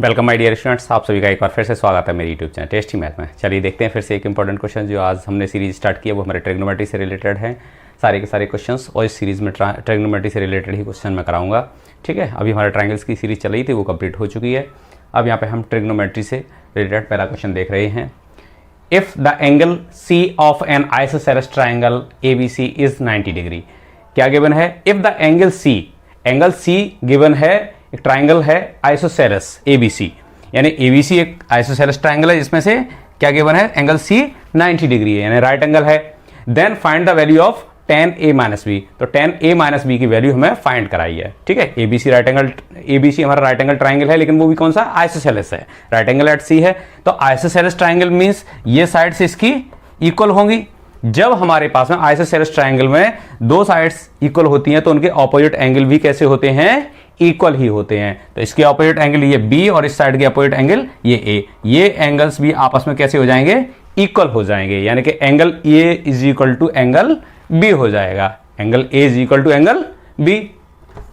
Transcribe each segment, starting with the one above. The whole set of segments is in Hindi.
वेलकम माय डियर स्टूडेंट्स, आप सभी का एक बार फिर से स्वागत है मेरी यूट्यूब चैनल टेस्टी मैथ में। चलिए देखते हैं फिर से एक इंपॉर्टेंट क्वेश्चन जो आज हमने सीरीज स्टार्ट किया वो हमारे ट्रिग्नोमेट्री से रिलेटेड है। सारे के सारे क्वेश्चंस और इस सीरीज़ में ट्रिग्नोमेट्री से रिलेटेड ही क्वेश्चन मैं कराऊंगा। ठीक है, अभी हमारे ट्रायंगल्स की सीरीज चल रही थी, वो कंप्लीट हो चुकी है। अब यहाँ पर हम ट्रिग्नोमेट्री से रिलेटेड पहला क्वेश्चन देख रहे हैं। If the angle C of N isosceles triangle ABC is 90 degree. क्या गिवन है? If the angle C given है, एक ट्राइंगल है आइसोसेलेस ABC, यानी ABC एक आइसोसेलेस ट्राइंगल है जिसमें से क्या गिवन है? एंगल C 90 डिग्री है, यानी राइट एंगल है। Then find the value of tan A - B। तो tan A - B की वैल्यू हमें फाइंड कराई है। ठीक है, ABC हमारा राइट एंगल ट्राइंगल है, लेकिन वो भी कौन सा? आइसोसेलेस है। राइट एंगल एट C है, तो आइसोसेलेस ट्राइंगल मींस ये साइड से इसकी इक्वल होंगी। जब हमारे पास में आइसोसेलेस ट्राइंगल में दो साइड्स इक्वल होती हैं तो उनके ऑपोजिट एंगल भी कैसे होते हैं? इक्वल ही होते हैं। तो इसके ऑपोजिट एंगल ये B और इस साइड के ऑपोजिट एंगल ये A, ये एंगल्स भी आपस में कैसे हो जाएंगे? इक्वल हो जाएंगे, यानी कि angle A is equal to angle B हो जाएगा। Angle A is equal to angle B,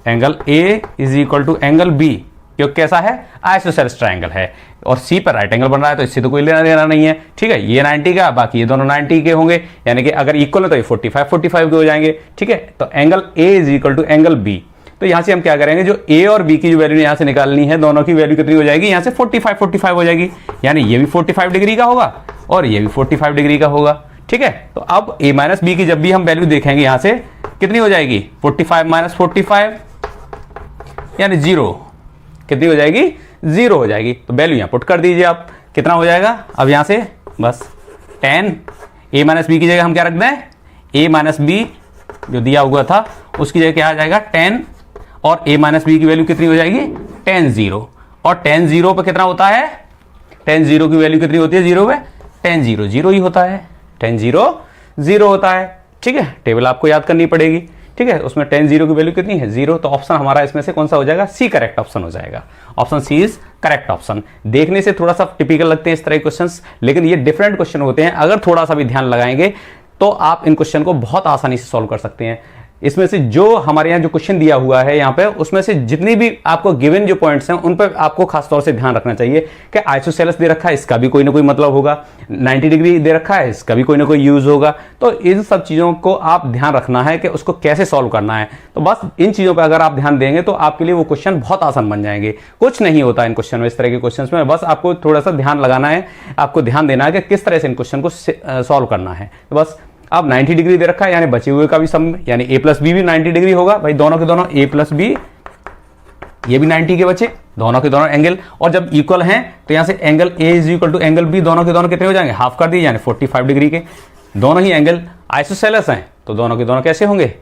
angle A is equal to angle B, क्योंकि कैसा है? आइसोसेलेस ट्राइंगल है और C पर राइट एंगल बन रहा है, तो इससे तो कोई लेना देना नहीं है। ठीक है, ये 90 का, बाकी ये दोनों 90 के होंगे, यानी कि अगर इक्वल है तो ये 45 के हो जाएंगे। ठीक है, तो angle A is equal to angle B। तो यहां से हम क्या करेंगे, जो A और B की जो वैल्यू यहां से निकालनी है, दोनों की वैल्यू कितनी हो जाएगी? यहां से 45 हो जाएगी, यानी ये भी 45 डिग्री का होगा और ये भी 45 डिग्री का होगा। ठीक है, तो अब A - B की जब भी हम वैल्यू देखेंगे यहां से कितनी हो जाएगी? 45 - 45 यानी 0। कितनी हो जाएगी? 0 हो जाएगी। तो वैल्यू यहां पुट कर दीजिए आप, कितना हो जाएगा? अब यहां से बस tan A - B की जगह हम क्या रख दें? A - B जो दिया हुआ था उसकी जगह क्या आ जाएगा? tan, और A - B की वैल्यू कितनी हो जाएगी? tan 0। और tan 0 पे कितना होता है? tan 0 की वैल्यू कितनी होती है? 0 पे tan 0 0 ही होता है। tan 0 0 होता है। ठीक है, टेबल आपको याद करनी पड़ेगी। ठीक है, उसमें tan 0 की वैल्यू कितनी है? 0। तो ऑप्शन हमारा इसमें से कौन सा हो जाएगा? C करेक्ट ऑप्शन हो जाएगा। Option C is correct option. देखने से थोड़ा सा टिपिकल लगते हैं इस तरह के क्वेश्चंस, लेकिन ये डिफरेंट क्वेश्चन होते हैं। अगर थोड़ा सा भी ध्यान लगाएंगे तो आप इन क्वेश्चन को बहुत आसानी से सॉल्व कर सकते हैं। इसमें से जो हमारे यहाँ जो क्वेश्चन दिया हुआ है यहाँ पे, उसमें से जितनी भी आपको गिवन जो पॉइंट्स हैं उन पर आपको खास तौर से ध्यान रखना चाहिए कि आइसोसेलेस दे रखा है, इसका भी कोई ना कोई मतलब होगा। 90 डिग्री दे रखा है, इसका भी कोई ना कोई यूज होगा। तो इन सब चीज़ों को आप ध्यान रखना है कि उसको कैसे सॉल्व करना है। तो बस इन चीज़ों पर अगर आप ध्यान देंगे तो आपके लिए वो क्वेश्चन बहुत आसान बन जाएंगे। कुछ नहीं होता इन क्वेश्चन में, इस तरह के क्वेश्चन में बस आपको थोड़ा सा ध्यान लगाना है, आपको ध्यान देना है कि किस तरह से इन क्वेश्चन को सॉल्व करना है। तो बस अब 90 डिग्री दे रखा है, यानी बचे हुए का भी सम, यानी A + B भी 90 डिग्री होगा भाई। दोनों के दोनों A + B ये भी 90 के बचे, दोनों के दोनों एंगल। और जब इक्वल हैं तो यहां से angle A is equal to angle B, दोनों के दोनों कितने हो जाएंगे? हाफ कर दिए, यानी 45 डिग्री के। दोनों ही एंगल आइसोसेलेस हैं, तो दोनों के दोनों कैसे होंगे?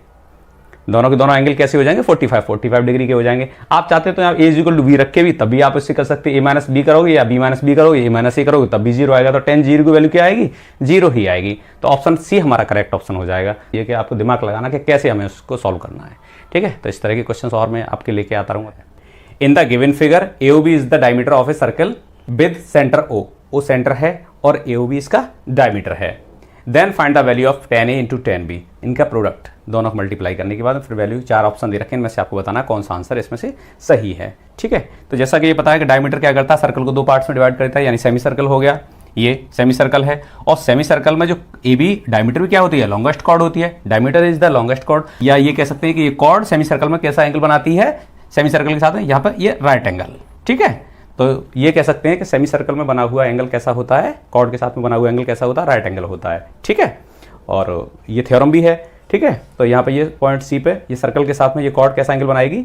दोनों के दोनों एंगल कैसे हो जाएंगे? 45 डिग्री के हो जाएंगे। आप चाहते तो यहाँ A = B रख के भी तब भी आप इससे कर सकते हैं। A - B करोगे या B - B करोगे, A - A करोगे तब भी 0 आएगा। तो tan 0 की वैल्यू क्या आएगी? 0 ही आएगी। तो ऑप्शन C हमारा करेक्ट ऑप्शन हो जाएगा। ये कि आपको दिमाग लगाना कि कैसे हमें उसको सॉल्व करना है। ठीक है, तो इस तरह के क्वेश्चन और मैं आपके लेके आता रहूँगा। In the given figure AOB is the diameter of a circle with centre O centre है और AOB इसका डायमीटर है। Then find the value of tan A × tan B। इनका प्रोडक्ट दोनों को मल्टीप्लाई करने के बाद फिर वैल्यू 4 ऑप्शन दे रखे हैं, इनमें से आपको बताना कौन सा आंसर इसमें से सही है। ठीक है, तो जैसा कि ये पता है कि डायमीटर क्या करता है? सर्कल को 2 पार्ट्स में डिवाइड करता है, यानी सेमी सर्कल हो गया, ये सेमी सर्कल है। और सेमी सर्कल में जो AB डायमीटर भी क्या होती है? लॉन्गेस्ट कॉर्ड होती है। Diameter is the longest chord, या ये कह सकते हैं कि ये कॉर्ड सेमी सर्कल में कैसा एंगल बनाती है? सेमी सर्कल के साथ में यहाँ पर ये राइट एंगल। ठीक है, तो ये कह सकते हैं कि सेमी सर्कल में बना हुआ एंगल कैसा होता है? कॉर्ड के साथ में बना हुआ एंगल कैसा होता है? राइट एंगल होता है। ठीक है, और ये थ्योरम भी है। ठीक है, तो यहाँ पे ये पॉइंट C पे ये सर्कल के साथ में ये कॉर्ड कैसा एंगल बनाएगी?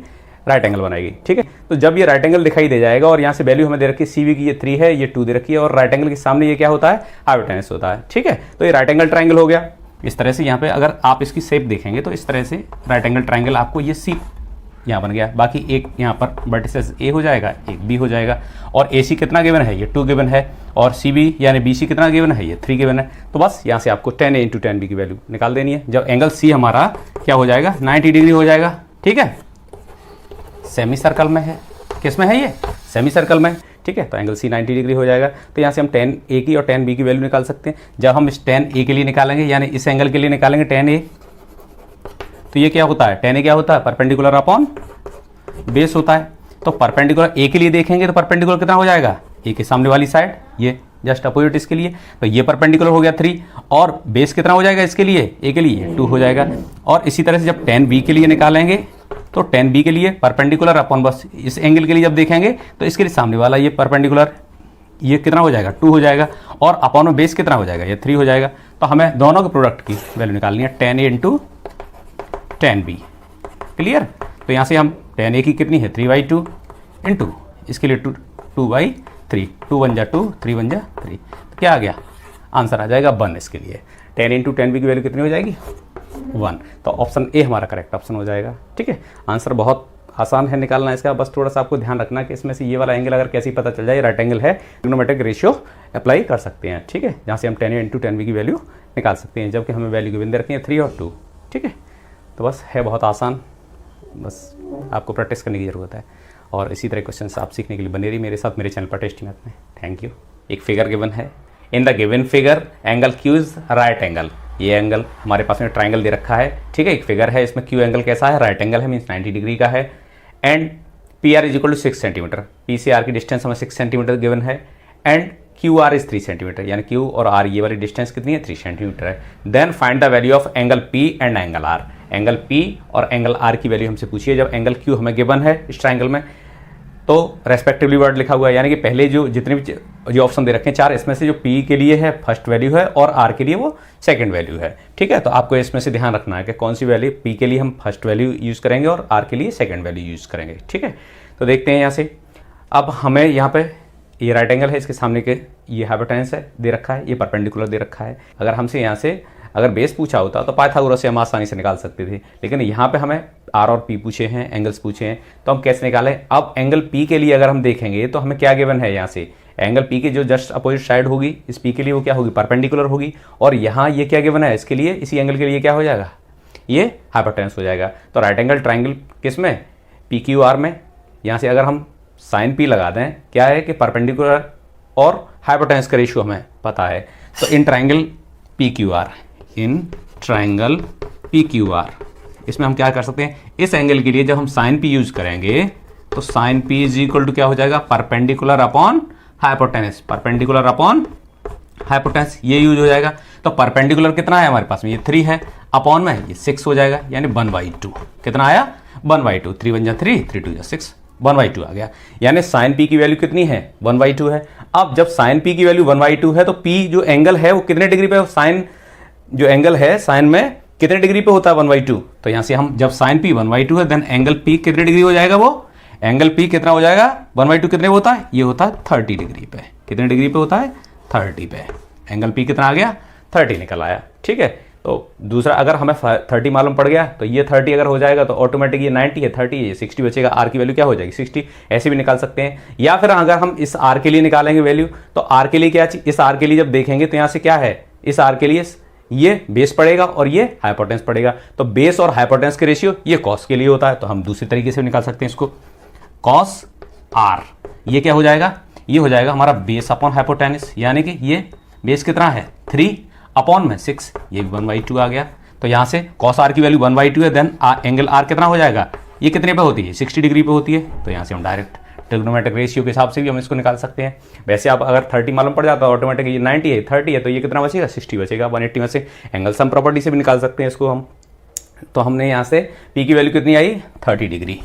राइट एंगल बनाएगी। ठीक है, तो जब ये राइट एंगल दिखाई दे जाएगा और यहाँ से वैल्यू हमें दे रखी है CV की, ये 3 है, ये 2 दे रखी है, और राइट एंगल के सामने ये क्या होता है? हाइपोटेनस होता है। ठीक है, तो ये राइट एंगल ट्राइंगल हो गया। इस तरह से यहाँ पे अगर आप इसकी शेप देखेंगे तो इस तरह से राइट एंगल ट्राइंगल आपको ये C यहाँ बन गया। बाकी एक यहाँ पर वर्टिसेस A हो जाएगा, एक B हो जाएगा, और AC कितना गिवन है? ये 2 गिवन है, और CB यानी BC कितना गिवन है? ये 3 गिवन है। तो बस यहाँ से आपको tan A × tan B की वैल्यू निकाल देनी है। जब एंगल C हमारा क्या हो जाएगा? 90 डिग्री हो जाएगा। ठीक है, सेमी सर्कल में है। किस में है ये? सेमी सर्कल में। ठीक है, तो एंगल C 90 डिग्री हो जाएगा। तो यहाँ से हम tan A की और tan B की वैल्यू निकाल सकते हैं। जब हम इस tan A के लिए निकालेंगे, यानी इस एंगल के लिए निकालेंगे tan A, तो ये क्या होता है? tan A क्या होता है? परपेंडिकुलर अपॉन बेस होता है। तो परपेंडिकुलर ए के लिए देखेंगे तो परपेंडिकुलर कितना हो जाएगा, ए के सामने वाली साइड, ये जस्ट अपोजिट इसके लिए, तो ये परपेंडिकुलर हो गया 3, और बेस कितना हो जाएगा इसके लिए, ए के लिए 2 हो जाएगा। और इसी तरह से जब tan b के लिए निकालेंगे तो tan b के लिए परपेंडिकुलर अपॉन बस इस एंगल के लिए जब देखेंगे तो इसके लिए सामने वाला ये परपेंडिकुलर, ये कितना हो जाएगा 2 हो जाएगा, और अपॉन में बेस कितना हो जाएगा, ये 3 हो जाएगा। तो हमें दोनों के प्रोडक्ट की वैल्यू निकालनी है, tan a into tan b। Clear? तो यहाँ से हम tan a की कितनी है 3/2 इंटू इसके लिए 2/3, 2 1 जा 2, 3 1 जा 3, तो क्या आ गया, आंसर आ जाएगा 1 इसके लिए। tan इंटू tan b की वैल्यू कितनी हो जाएगी 1, तो ऑप्शन ए हमारा करेक्ट ऑप्शन हो जाएगा। ठीक है, आंसर बहुत आसान है निकालना इसका, बस थोड़ा सा आपको ध्यान रखना कि इसमें से ये वाला एंगल अगर कैसे पता चल जाए राइट एंगल है, ट्रिग्नोमेट्रिक रेशियो अप्लाई कर सकते हैं। ठीक है, जहाँ से हम tan a into tan b की वैल्यू निकाल सकते हैं, जबकि हमें वैल्यू गिवन दे रखी है 3 और 2। ठीक है, तो बस है बहुत आसान, बस आपको प्रैक्टिस करने की ज़रूरत है। और इसी तरह क्वेश्चन आप सीखने के लिए बने रहिए मेरे साथ मेरे चैनल पर टेस्टी मैथ में। Thank you. एक फिगर गिवन है, इन the given figure angle Q is right angle. ये एंगल हमारे पास में ट्राइंगल दे रखा है। ठीक है, एक फिगर है, इसमें क्यू एंगल कैसा है, राइट एंगल है, मीन्स 90 डिग्री का है। And P R is equal to 6 centimetre, P से आर की डिस्टेंस हमें 6 सेंटीमीटर गिवन है। And Q R is 3 centimetre, यानी क्यू और आर ये वाली डिस्टेंस कितनी है 3 सेंटीमीटर है। Then find the value of angle P and angle R. Angle P और एंगल आर की वैल्यू हमसे पूछिए। जब एंगल क्यू हमें गिवन है इस ट्राइंगल में तो रेस्पेक्टिवली वर्ड लिखा हुआ है, यानी कि पहले जो जितने भी जो ऑप्शन दे रखे हैं 4, इसमें से जो पी के लिए है फर्स्ट वैल्यू है और आर के लिए वो सेकंड वैल्यू है। ठीक है, तो आपको इसमें से ध्यान रखना है कि कौन सी वैल्यू, पी के लिए हम फर्स्ट वैल्यू यूज़ करेंगे और आर के लिए सेकंड वैल्यू यूज़ करेंगे। ठीक है, तो देखते हैं यहाँ से। अब हमें यहाँ पे ये राइट एंगल है, इसके सामने के ये हाइपोटेनस है दे रखा है, ये परपेंडिकुलर दे रखा है। अगर हमसे यहाँ से अगर बेस पूछा होता तो पाइथागोरस से हम आसानी से निकाल सकते थे, लेकिन यहाँ पे हमें आर और पी पूछे हैं, एंगल्स पूछे हैं, तो हम कैसे निकालें। अब एंगल पी के लिए अगर हम देखेंगे तो हमें क्या गिवन है, यहाँ से एंगल पी के जो जस्ट अपोजिट साइड होगी इस पी के लिए वो क्या होगी, परपेंडिकुलर होगी। और यहाँ ये क्या गिवन है, इसके लिए इसी एंगल के लिए क्या हो जाएगा, ये हाइपोटेनस हो जाएगा। तो राइट एंगल ट्राइंगल किस में, पी क्यू आर में। यहाँ से अगर हम साइन पी लगा दें, क्या है कि परपेंडिकुलर और हाइपोटेनस का रेशियो हमें पता है। तो in triangle P Q R, in triangle P Q R, इसमें हम क्या कर सकते हैं, इस एंगल के लिए जब हम साइन पी यूज करेंगे तो sine P is equal to क्या हो जाएगा, perpendicular upon hypotenuse, perpendicular upon hypotenuse ये यूज हो जाएगा। तो परपेंडिकुलर कितना है हमारे पास में, ये 3 है, अपॉन में ये 6 हो जाएगा, यानी 1/2 कितना आया 1/2, 3 1 जा 3, 3 2 जा 6, 1/2 आ गया। यानी साइन पी की वैल्यू कितनी है 1/2 है। अब जब साइन पी की वैल्यू 1/2 है तो पी जो एंगल है वो कितने डिग्री पे, साइन जो एंगल है साइन में कितने डिग्री पे होता है 1/2। तो यहाँ से हम जब साइन पी 1/2 है देन एंगल पी कितने डिग्री हो जाएगा, वो एंगल पी कितना हो जाएगा 1/2 कितने पे होता है, ये होता है 30 डिग्री पे। कितने डिग्री पे होता है 30 पे। एंगल पी कितना आ गया 30 निकल आया। ठीक है, तो दूसरा अगर हमें 30 मालूम पड़ गया तो ये 30 अगर हो जाएगा तो ऑटोमेटिक ये 90 है, 30 है, 60 बचेगा। आर की वैल्यू क्या हो जाएगी 60, ऐसे भी निकाल सकते हैं। या फिर अगर हम इस आर के लिए निकालेंगे वैल्यू तो आर के लिए क्या, इस आर के लिए जब देखेंगे तो यहाँ से क्या है, इस आर के लिए ये बेस पड़ेगा और ये हाइपोटेनस पड़ेगा। तो बेस और हाइपोटेनस के रेशियो ये कॉस के लिए होता है, तो हम दूसरी तरीके से निकाल सकते हैं इसको, कॉस आर। ये क्या हो जाएगा, ये हो जाएगा हमारा बेस अपॉन हाइपोटेनस, यानी कि ये बेस कितना है 3 अपॉन में 6, ये 1/2 आ गया। तो यहाँ से कॉस आर की वैल्यू 1/2 है, देन एंगल आर कितना हो जाएगा, ये कितने पे होती है 60 डिग्री पे होती है। तो यहाँ से हम डायरेक्ट ट्रिग्नोमेट्रिक रेशियो के हिसाब से भी हम इसको निकाल सकते हैं। वैसे आप अगर 30 मालूम पड़ जाता है ऑटोमेटिक, ये 90 है 30 है तो ये कितना बचेगा 60 बचेगा। 180 में से एंगल सम प्रॉपर्टी से भी निकाल सकते हैं इसको हम। तो हमने यहाँ से पी की वैल्यू कितनी आई 30 डिग्री,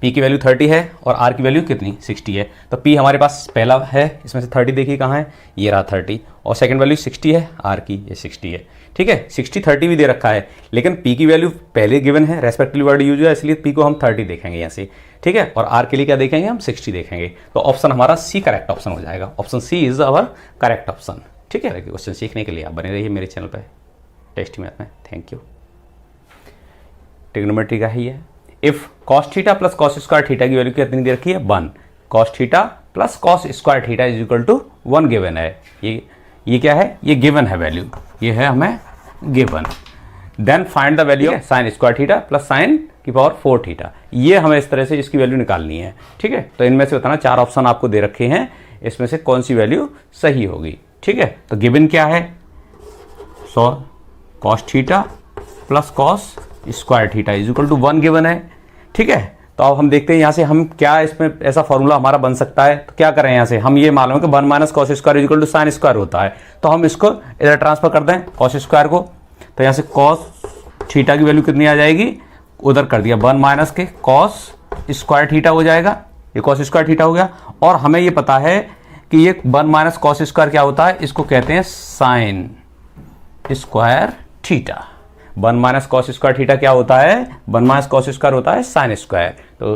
पी की वैल्यू 30 है और आर की वैल्यू कितनी 60 है। तो पी हमारे पास पहला है, इसमें से 30 देखिए कहाँ है, ये रहा 30, और सेकंड वैल्यू 60 है, आर की ये 60 है। ठीक है, 60 30 भी दे रखा है, लेकिन पी की वैल्यू पहले गिवन है, रेस्पेक्टिव वर्ड यूज है, इसलिए पी को हम 30 देखेंगे यहाँ से। ठीक है, और आर के लिए क्या देखेंगे हम 60 देखेंगे। तो ऑप्शन हमारा सी करेक्ट ऑप्शन हो जाएगा। Option C is our correct option. ठीक है, क्वेश्चन सीखने के लिए आप बने रहिए मेरे चैनल पर टेस्टी मैथ में। Thank you. ट्रिग्नोमेट्री का ही है। If cos theta plus cos square theta की वैल्यू कितनी दे रखी है 1, cos theta plus cos square theta is equal to 1 given है। ये क्या है, ये गिवन है वैल्यू, ये है हमें given. Then find the value of sine square theta plus sine की पावर 4 थीटा। ये हमें इस तरह से इसकी वैल्यू निकालनी है। ठीक है, तो इनमें से बताना 4 ऑप्शन आपको दे रखे हैं, इसमें से कौन सी वैल्यू सही होगी। ठीक है, तो गिवन क्या है, cos theta plus cos square theta is equal to 1 given है। ठीक है, तो तो अब हम देखते हैं यहाँ से हम क्या इसमें ऐसा फॉर्मूला हमारा बन सकता है। तो क्या करें, यहाँ से हम ये मालूम है कि 1 minus cos square equal to sine square होता है, तो हम इसको इधर ट्रांसफर कर दें कॉस स्क्वायर को। तो यहाँ से कॉस थीटा की वैल्यू कितनी आ जाएगी, उधर कर दिया 1 माइनस के कॉस स्क्वायर थीटा हो जाएगा, ये कॉस स्क्वायर थीटा हो गया। और हमें ये पता है कि ये 1 माइनस कॉस स्क्वायर क्या होता है, इसको कहते हैं sine square theta. 1 minus cos square theta क्या होता है, 1 माइनस कॉस स्क्वायर होता है साइन स्क्वायर। तो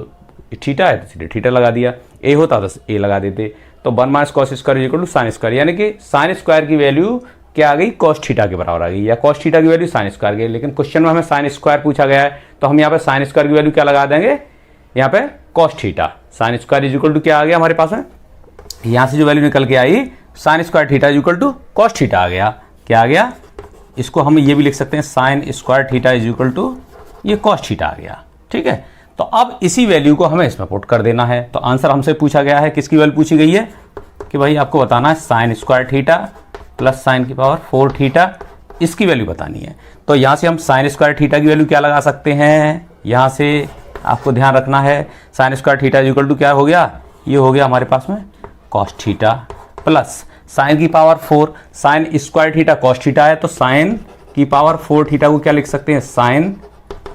थीटा है तो सीधे थीटा लगा दिया, ए होता तो ए लगा देते। तो 1 minus cos square equal to sine square, यानी कि साइन स्क्वायर की वैल्यू क्या आ गई, कॉस थीटा के बराबर आ गई, या कॉस थीटा की वैल्यू साइन स्क्वायर की। लेकिन क्वेश्चन में हमें साइन स्क्वायर पूछा गया है, तो हम यहाँ पे साइन स्क्वायर की वैल्यू क्या लगा देंगे, यहाँ पे cos theta. Sine square is equal to क्या आ गया हमारे पास में, यहाँ से जो वैल्यू निकल के आई sine square theta is equal to cos theta आ गया। क्या आ गया, इसको हम ये भी लिख सकते हैं sine square theta is equal to ये कॉस थीटा आ गया। ठीक है, तो अब इसी वैल्यू को हमें इसमें पुट कर देना है। तो आंसर हमसे पूछा गया है, किसकी वैल्यू पूछी गई है कि भाई आपको बताना है sine square theta plus sine की पावर 4 थीटा, इसकी वैल्यू बतानी है। तो यहाँ से हम साइन स्क्वायर थीटा की वैल्यू क्या लगा सकते हैं, यहाँ से आपको ध्यान रखना है sine square theta is equal to क्या हो गया, ये हो गया हमारे पास में कॉस थीटा प्लस साइन की power 4, sine square theta cos theta है, तो साइन की पावर 4 थीटा को क्या लिख सकते हैं, साइन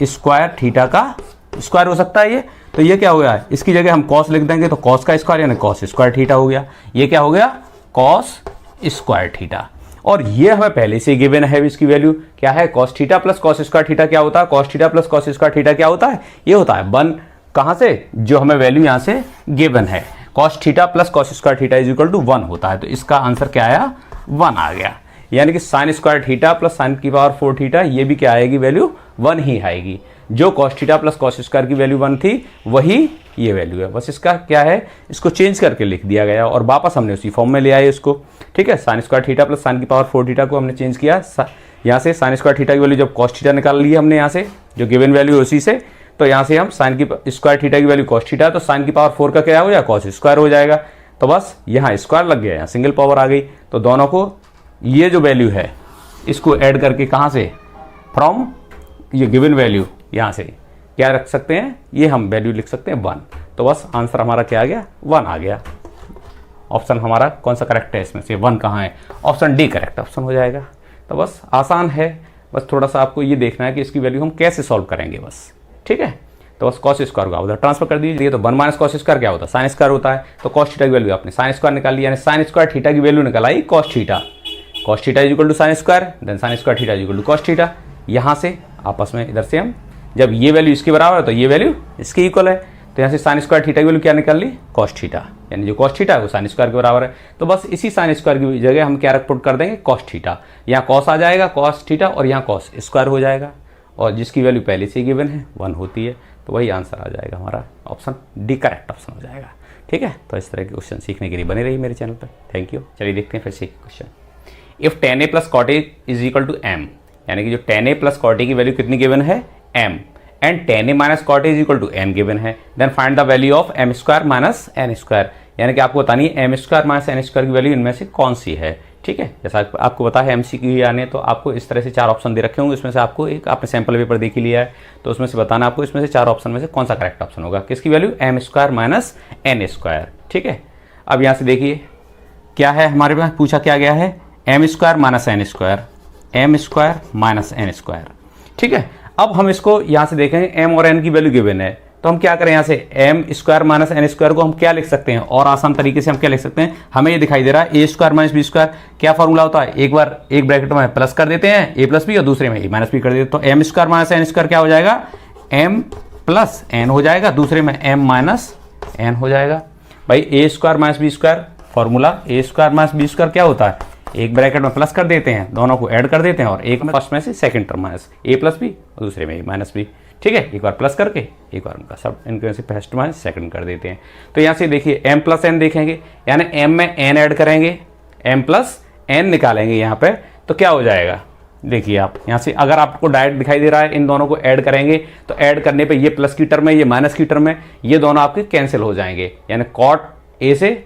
स्क्वायर थीटा का स्क्वायर हो सकता है ये। तो ये क्या हो गया, इसकी जगह हम कॉस लिख देंगे, तो कॉस का स्क्वायर यानी कॉस स्क्वायर थीटा हो गया। ये क्या हो गया, कॉस स्क्वायर थीटा। और ये हमें पहले से गिवन है, इसकी वैल्यू क्या है, cos theta plus cos square theta क्या होता है, cos theta plus cos square theta क्या होता है, ये होता है 1, कहाँ से, जो हमें वैल्यू यहाँ से गिवन है, cos theta plus cos square theta is equal to 1 होता है। तो इसका आंसर क्या आया, 1 आ गया। यानी कि sine square theta plus sine की पावर 4 थीटा, ये भी क्या आएगी, वैल्यू 1 ही आएगी। जो cos theta plus cos square की वैल्यू 1 थी, वही ये वैल्यू है। बस इसका क्या है, इसको चेंज करके लिख दिया गया और वापस हमने उसी फॉर्म में ले आए इसको। ठीक है, sine square theta plus sine की पावर 4 थीटा को हमने चेंज किया, यहाँ से साइन स्क्वायर थीटा की वैल्यू जब कॉस थीटा निकाल ली हमने यहाँ से, जो गिवन वैल्यू है उसी से, तो यहाँ से हम साइन की स्क्वायर थीटा की वैल्यू कॉस थीटा है, तो साइन की पावर 4 का क्या हो जाएगा, कॉस स्क्वायर हो जाएगा। तो बस यहाँ स्क्वायर लग गया, यहाँ सिंगल पावर आ गई। तो दोनों को ये जो वैल्यू है इसको ऐड करके कहाँ से, फ्रॉम ये गिवन वैल्यू, यहाँ से क्या रख सकते हैं, ये हम वैल्यू लिख सकते हैं 1। तो बस आंसर हमारा क्या आ गया, 1 आ गया। ऑप्शन हमारा कौन सा करेक्ट है इसमें से, 1 कहाँ है, ऑप्शन डी करेक्ट ऑप्शन हो जाएगा। तो बस आसान है, बस थोड़ा सा आपको ये देखना है कि इसकी वैल्यू हम कैसे सॉल्व करेंगे बस। ठीक है, तो बस कॉस स्क्वायर का उधर ट्रांसफर कर दीजिए। तो 1 माइनस कॉस स्क्वायर क्या होता है, साइन स्क्वायर होता है। तो कॉस थीटा की वैल्यू आपने साइन स्क्वायर निकाल लिया, यानी साइन स्क्वायर थीटा की वैल्यू निकल आई cos theta. Cos theta is equal to sine square, then sine square theta is equal to cos theta. यहाँ से आपस में इधर से हम जब ये वैल्यू इसके बराबर है तो ये वैल्यू इसके इक्वल है, तो यहाँ से साइन स्क्वायर थीटा की वैल्यू क्या निकाल ली, कॉस थीटा, यानी जो कॉस थीटा है वो साइन स्क्वायर के बराबर है। तो बस इसी साइन स्क्वायर की जगह हम क्या पुट कर देंगे, कॉस थीटा। यहाँ कॉस आ जाएगा कॉस थीटा और यहाँ कॉस स्क्वायर हो जाएगा, और जिसकी वैल्यू पहले से गिवन है 1 होती है, तो वही आंसर आ जाएगा हमारा, ऑप्शन डी करेक्ट ऑप्शन हो जाएगा। ठीक है, तो इस तरह के क्वेश्चन सीखने के लिए बने रहिए मेरे चैनल पर। Thank you. चलिए देखते हैं फिर से question. If tan a plus cot a is equal to m, यानी कि जो tan a plus cot a की वैल्यू कितनी गिवन है, m, and tan a minus cot a is equal to n given है, then find the value of m square minus n square, यानी कि आपको बतानी है m square minus n square की वैल्यू इनमें से कौन सी है। ठीक है, जैसा आपको पता है MCQ आने, तो आपको इस तरह से 4 ऑप्शन दे रखे होंगे, इसमें से आपको एक आपने सैंपल पेपर देख ही लिया है, तो उसमें से बताना आपको इसमें से 4 ऑप्शन में से कौन सा करेक्ट ऑप्शन होगा, किसकी value m square minus n square. ठीक है, अब यहाँ से देखिए क्या है हमारे पास, पूछा क्या गया है, m square minus n square, m square minus n square. ठीक है, अब हम इसको यहाँ से देखेंगे m और n की वैल्यू गिवन है, तो हम क्या करें, यहाँ से m square minus n square को हम क्या लिख सकते हैं, और आसान तरीके से हम क्या लिख सकते हैं, हमें ये दिखाई दे रहा है a square minus b square, क्या फॉर्मूला होता है, एक बार एक ब्रैकेट में प्लस कर देते हैं a प्लस बी और दूसरे में a माइनस बी कर देते हैं, तो m square minus n square क्या हो जाएगा, m प्लस n हो जाएगा, दूसरे में m माइनस n हो जाएगा। भाई a square minus B square formula, a square minus B square क्या होता है, एक ब्रैकेट में प्लस कर देते हैं, दोनों को ऐड कर देते हैं, और एक में फर्स्ट में से second term minus a plus B और दूसरे में a माइनस बी। ठीक है, एक बार प्लस करके एक बार उनका सब इनके से फर्स्ट माइनस सेकंड कर देते हैं। तो यहाँ से देखिए m प्लस n देखेंगे, यानी m में n ऐड करेंगे, m प्लस n निकालेंगे यहाँ पे, तो क्या हो जाएगा, देखिए आप यहाँ से अगर आपको डायरेक्ट दिखाई दे रहा है, इन दोनों को ऐड करेंगे, तो ऐड करने पे ये प्लस की टर्म है, ये माइनस की टर्म है, ये दोनों आपके कैंसिल हो जाएंगे, यानी कॉट ए से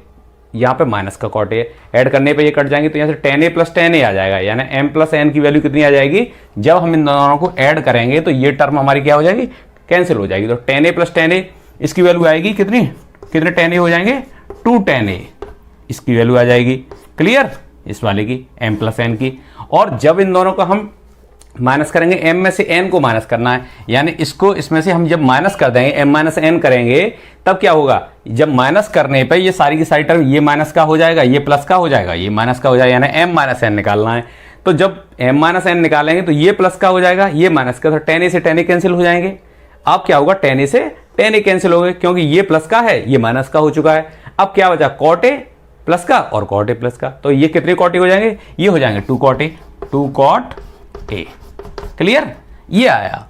यहाँ पे माइनस का कॉट ए ऐड करने पे ये कट जाएंगे, तो यहाँ से tan a plus tan a आ जाएगा, यानी m प्लस n की वैल्यू कितनी आ जाएगी, जब हम इन दोनों को ऐड करेंगे तो ये टर्म हमारी क्या हो जाएगी, कैंसिल हो जाएगी। तो tan a plus tan a इसकी वैल्यू आएगी कितनी, कितने tan a हो जाएंगे, 2 tan a, इसकी वैल्यू आ जाएगी। क्लियर, इस वाले की m प्लस n की। और जब इन दोनों को हम माइनस करेंगे, m में से n को माइनस करना है, यानी इसको इसमें से हम जब माइनस कर देंगे, m माइनस n करेंगे, तब क्या होगा, जब माइनस करने पे ये सारी की सारी टर्म, ये माइनस का हो जाएगा, ये प्लस का हो जाएगा, ये माइनस का हो जाएगा, यानी m माइनस n निकालना है। तो जब m माइनस n निकालेंगे तो ये प्लस का हो जाएगा, ये माइनस का, तो tan a से tan a कैंसिल हो जाएंगे। अब क्या होगा, tan a से tan a कैंसिल हो गए, क्योंकि ये प्लस का है, ये माइनस का हो चुका है। अब क्या बचा, cot a प्लस का और cot a प्लस का, तो ये कितने cot a हो जाएंगे, ये हो जाएंगे 2 cot a, 2 cot a। Clear, ये आया।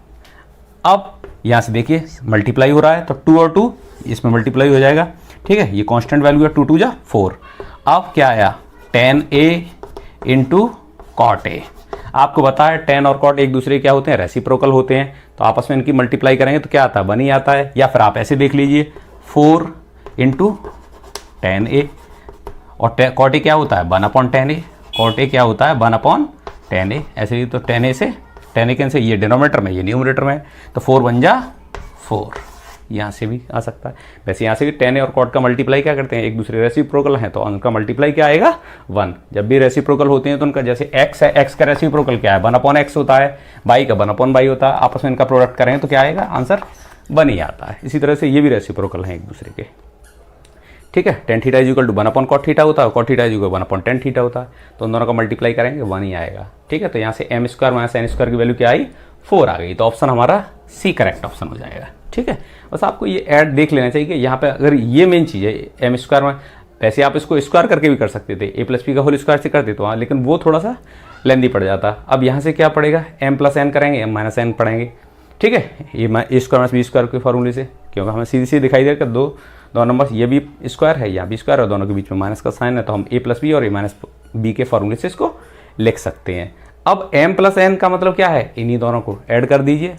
अब यहां से देखिए मल्टीप्लाई हो रहा है, तो 2 और 2 इसमें मल्टीप्लाई हो जाएगा, ठीक है, ये कांस्टेंट वैल्यू है, 2 2 जा 4। अब क्या आया, tan a into cot a। आपको पता है tan और cot एक दूसरे क्या होते हैं, रेसिप्रोकल होते हैं, तो आपस में इनकी मल्टीप्लाई करेंगे तो क्या आता है, 1 ही आता है। या फिर आप ऐसे देख लीजिए, 4 इंटू tan a, और cot a क्या होता है, 1 upon tan a, cot a क्या होता है, 1 अपॉन tan a। ऐसे ही तो tan a से tan a कैंसिल, ये डिनोमिनेटर में, ये न्यूमरेटर में, तो 4 1 जा 4, यहाँ से भी आ सकता है। वैसे यहाँ से भी tan a और cot का मल्टीप्लाई क्या करते हैं, एक दूसरे रेसिप्रोकल हैं, तो उनका मल्टीप्लाई क्या आएगा, 1। जब भी रेसिप्रोकल होते हैं तो उनका, जैसे x है, x का रेसिप्रोकल क्या है, 1 अपॉन x होता है, y का 1 अपॉन y होता है, आपस में इनका प्रोडक्ट करेंगे तो क्या आएगा, आंसर 1 ही आता है। इसी तरह से ये भी रेसिप्रोकल हैं एक दूसरे के, ठीक है। tan theta is equal to 1 upon cot theta होता है, cot theta is equal 1 upon tan theta होता है, तो उन दोनों का मल्टीप्लाई करेंगे 1 ही आएगा, ठीक है। तो यहाँ से m square minus n square की वैल्यू क्या आई, 4 आ गई, तो ऑप्शन हमारा सी करेक्ट ऑप्शन हो जाएगा, ठीक है। बस आपको ये ऐड देख लेना चाहिए कि यहाँ पे अगर ये मेन चीज़ है m स्क्वायर में, वैसे आप इसको स्क्वायर करके भी कर सकते थे, a प्लस पी का होल स्क्वायर से कर देते हो, हाँ, लेकिन वो थोड़ा सा लेंदी पड़ जाता। अब यहाँ से क्या पड़ेगा, m प्लस n करेंगे, m माइनस n पढ़ेंगे, ठीक है, ये ए स्क्वायर माइनस बी स्क्वायर के फॉर्मूले से, क्योंकि हमें सीधी सीधी दिखाई देगा दो नंबर, ये भी स्क्वायर है, यहाँ भी स्क्वायर है, दोनों के बीच में माइनस का साइन है, तो हम a प्लस बी और a माइनस बी के फॉर्मूले से इसको लिख सकते हैं। अब m प्लस n का मतलब क्या है, इन्हीं दोनों को ऐड कर दीजिए।